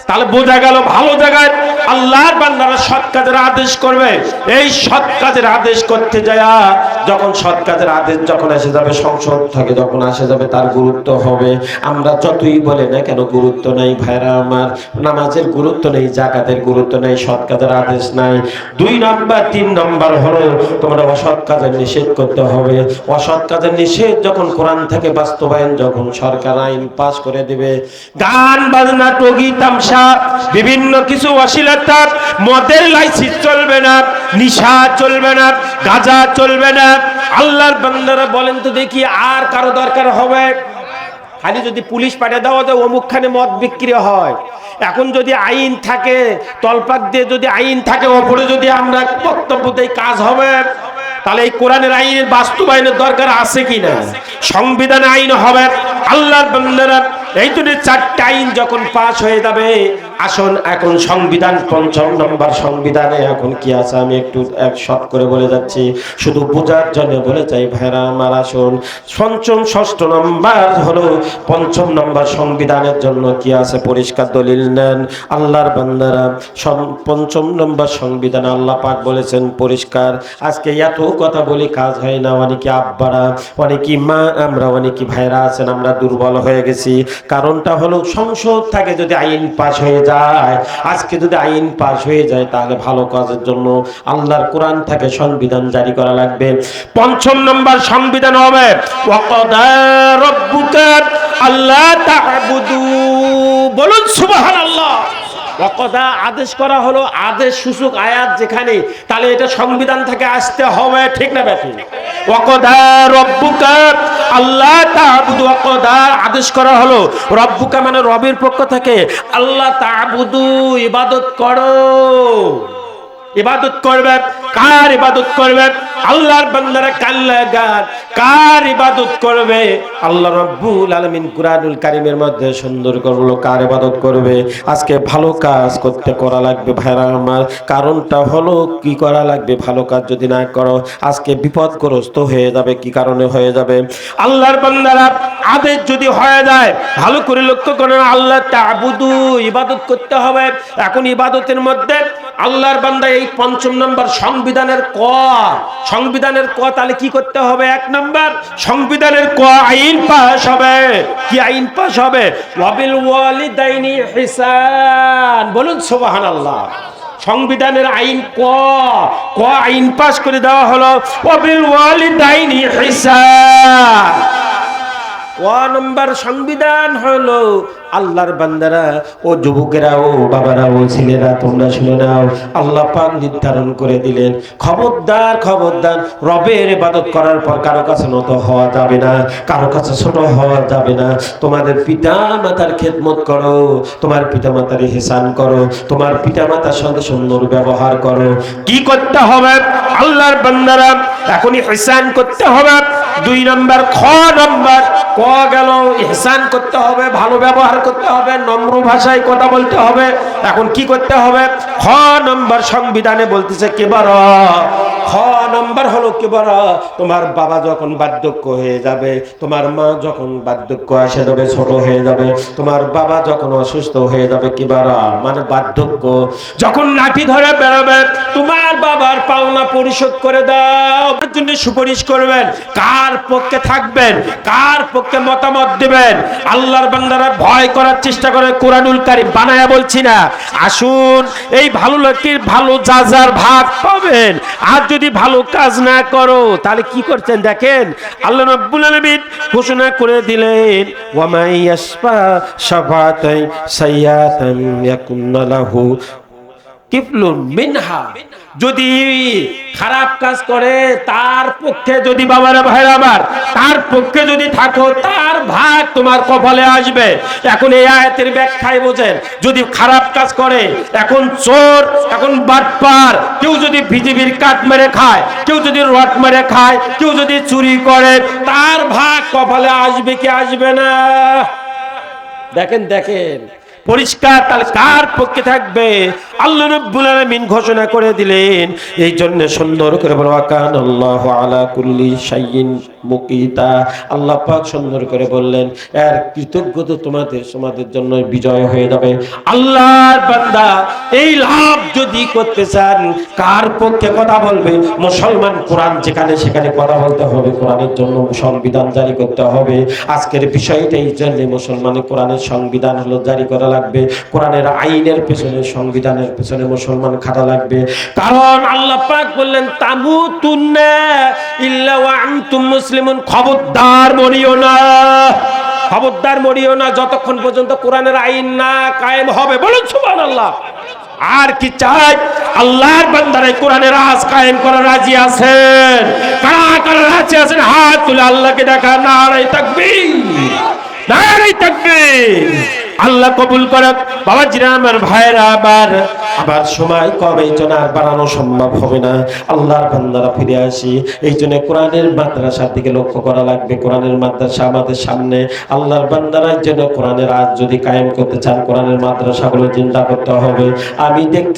তাহলে বোঝা গেল ভালো জায়গায় আল্লাহর বান্দারা সৎ কাজের আদেশ করবে। এই সৎ কাজের আদেশ করতে যায়, যখন সৎ কাজের আদেশ যখন এসে যাবে সংসদ থেকে, যখন আসে যাবে, তার গুরুত্ব হবে। আমরা যতই বলে না কেন গুরুত্ব নেই, ভাইরা আমার, নামাজের গুরুত্ব নেই, যাকাতের গুরুত্ব নেই, সৎ কাজের আদেশ নাই। 2 নম্বর 3 নম্বর হলো তোমরা অসৎ কাজের নিষেধ করতে হবে। অসৎ কাজের নিষেধ যখন কোরআন থেকে বাস্তবায়ন যখন সরকার আইন পাস করে দেবে, গান বাজনা, টগি তামসা, বিভিন্ন কিছু অশ্লীলতা, মদের লাইসেন্স চলবে না, নিশা চলবে না, গাঁজা চলবে না। আল্লাহর বান্দারা বলেন তো দেখি আর কারো দরকার হবে? খালি যদি পুলিশ পাঠিয়ে দেওয়া যায় অমুকখানে মদ বিক্রি হয়, এখন যদি আইন থাকে, তলপাক দিয়ে যদি আইন থাকে, ওপরে যদি আমরা বক্তব্য দেই কাজ হবে? তাহলে এই কোরআনের আইনের বাস্তবায়নের দরকার আছে কিনা? সংবিধান আইন হবে। আল্লাহর বান্দারা এই জন্য 4টা আইন যখন পাস হয়ে যাবে, আসুন এখন সংবিধান 5 নম্বর সংবিধানে এখন কি আছে আমি একটু এক শর্ট করে বলে যাচ্ছি, শুধু বোঝার জন্য বলে চাই ভাইরা আমার। আসুন 5ম 6ষ্ঠ নম্বর হলো 5ম নম্বর সংবিধানের জন্য কি আছে পরিষ্কার দলিল নেন আল্লাহর বান্দারা। 5ম নম্বর সংবিধান আল্লাহ পাক বলেছেন পরিষ্কার। আজকে এত কথা বলি কাজ হয় না, অনেকে আব্বারা, অনেকে মা, আমরা অনেকে ভাইরা আছেন আমরা দুর্বল হয়ে গেছি। কারণটা হলো সংসদ থেকে যদি আইন পাস হয়ে যায়, আজকে যদি আইন পাস হয়ে যায় তাহলে ভালো কাজের জন্য আল্লাহর কোরআন থেকে সংবিধান জারি করা লাগবে। 5ম নম্বর সংবিধান হবে ওয়াকাদা রাব্বুকা আল্লা তা'বুদু, বলুন সুবহানাল্লাহ। ওয়াকাদা আদেশ করা হলো, আদেশ সূচক আয়াত যেখানে, তাহলে এটা সংবিধান থেকে আসতে হবে, ঠিক না ব্যাপারী? ওয়াকাদা রাব্বুকা আল্লা তা'বুদু, ওয়াকাদা আদেশ করা হলো, রব্বুকা মানে রবের পক্ষ থেকে, আল্লাহ তা'বুদু ইবাদত করো। ইবাদত করবে কার? ইবাদত করবে আল্লাহর বান্দারা কাল্লাগার। কার ইবাদত করবে? আল্লাহ রাব্বুল আলামিন কুরআনুল কারীমের মধ্যে সুন্দর করলো কার ইবাদত করবে। আজকে ভালো কাজ করতে করা লাগবে ভাইরা আমার। কারণটা হলো কি করা লাগবে? ভালো কাজ যদি না করো আজকে বিপদগ্রস্ত হয়ে যাবে। কি কারণে হয়ে যাবে? আল্লাহর বান্দারা আদেশ যদি হয়ে যায়, ভালো করে লক্ষ্য করেন, আল্লাহ তা'বুদু ইবাদত করতে হবে। এখন ইবাদতের মধ্যে আল্লাহর বান্দা এই 5ম নম্বর সংবিধানের ক, সংবিধানের ক, তাহলে কি করতে হবে? 1 নম্বর সংবিধানের ক আইন পাস হবে। কি আইন পাস হবে? ওয়াবিল ওয়ালিদাইনি ইহসান, বলুন সুবহানাল্লাহ। সংবিধানের আইন ক, ক আইন পাস করে দেওয়া হলো ওয়াবিল ওয়ালিদাইনি ইহসান। ক নম্বর সংবিধান হলো আল্লাহর বান্দারা ও যুবকেরা ও বাবারা ও ছেলেরা তোমরা শুনে নাও, আল্লাহ পাক নির্ধারণ করে দিলেন খবরদার খবরদার রবের ইবাদত করার পর কারো কাছে নত হওয়া যাবে না, কারো কাছে ছোট হওয়া যাবে না। তোমাদের পিতা মাতার খেদমত করো, তোমার পিতা মাতার ইহসান করো, তোমার পিতা মাতার সঙ্গে সুন্দর ব্যবহার করো। কি করতে হবে আল্লাহর বান্দারা? এখন ইহসান করতে হবে। 2 নম্বর খ নম্বর ক গেল, ইহসান করতে হবে, ভালো ব্যবহার করতে হবে, নম্র ভাষায় কথা বলতে হবে। এখন কি করতে হবে? খ নম্বর সংবিধানে বলতেছে কেবারা। খ নম্বর হলো কেবারা, তোমার বাবা যখন বার্ধক্য হয়ে যাবে, তোমার মা যখন বার্ধক্য আসে যাবে, ছোট হয়ে যাবে, তোমার বাবা যখন অসুস্থ হয়ে যাবে, কেবারা মানে বার্ধক্য, যখন লাঠি ধরে বেরোবে, তোমার বাবার পাওনা পরিশোধ করে দাও, ওর জন্য সুপারিশ করবেন। কার পক্ষে থাকবেন? কার পক্ষে মতামত দিবেন? আল্লাহর বান্দারা ভয় করার চেষ্টা করে, কোরআনুল কারীম বানায়া বলছি না। আসুন এই ভালো লোকের ভালো যার ভাগ পাবেন। আর যদি ভালো কাজ না করো তাহলে কি করছেন দেখেন, আল্লাহ রাব্বুল আলামিন ঘোষণা করে দিলেন ওয়া মান ইয়াশফা শাফাতান সাইয়াতান ইয়াকুন লাহু কিফলুন মিনহা। যদি খারাপ কাজ করে তার পক্ষে, যদি বাবারা ভাইরা আমার তার পক্ষে যদি থাকো, তার ভাগ তোমার কপালে আসবে। এখন এই আয়াতের ব্যাখ্যায় বোঝেন, যদি খারাপ কাজ করে, এখন চোর, এখন বাটপার, কেউ যদি বিজিবির কাঠ মেরে খায়, কেউ যদি রড মেরে খায়, কেউ যদি চুরি করে, তার ভাগ কপালে আসবে কি আসবে না? দেখেন দেখেন পরিষ্কার। তাহলে কার পক্ষে থাকবে? আল্লাহ রাব্বুল আলামিন ঘোষণা করে দিলেন। এই জন্য সুন্দর করে বলা কানাল্লাহু আলা কুল্লি শাইইন মুকিতা। আল্লাহ পাক সুন্দর করে বললেন এর কৃতজ্ঞতা তোমাদের জন্য বিজয় হয়ে যাবে। আল্লাহর বান্দা এই লাভ যদি করতে চান, কার পক্ষে কথা বলবে? মুসলমান কোরআন যেখানে সেখানে কথা বলতে হবে, কোরআনের জন্য সংবিধান জারি করতে হবে। আজকের বিষয়টা এই জন্য মুসলমানের কোরআনের সংবিধান হলো জারি করা লাগবে, কোরআনের আইনের পেছনে, সংবিধানের পেছনে মুসলমান খাটা লাগবে। কারণ আল্লাহ পাক বললেন তামুতুন্না ইল্লা ওয়া আনতুম মুসলিমুন। খবরদার মরিও না, খবরদার মরিও না যতক্ষণ পর্যন্ত কোরআনের আইন না কায়েম হবে। বলুন সুবহানাল্লাহ। আর কি চাই? আল্লাহর বান্দারা কোরআনের রাজ কায়েম করার রাজি আছেন? কারা কারা রাজি আছেন হাত তুলে আল্লাহকে দেখা। নারে তাকবীর, নারে তাকবীর। আল্লাহ কবুল করে। বাবাজিরা আমার, ভাইরা আবার সময় কবে এই জন্য আর বাড়ানো সম্ভব হবে না। আল্লাহর বান্দারা ফিরে আসি, এই জন্য কোরআনের মাদ্রাসার দিকে লক্ষ্য করা লাগবে। কোরআনের মাদ্রাসা আমাদের সামনে। আল্লাহর বান্দারা এই জন্য কোরআনের আজ যদি কায়েম করতে চান, কোরআনের মাদ্রাসাগুলো চিন্তা করতে হবে। আমি দেখতে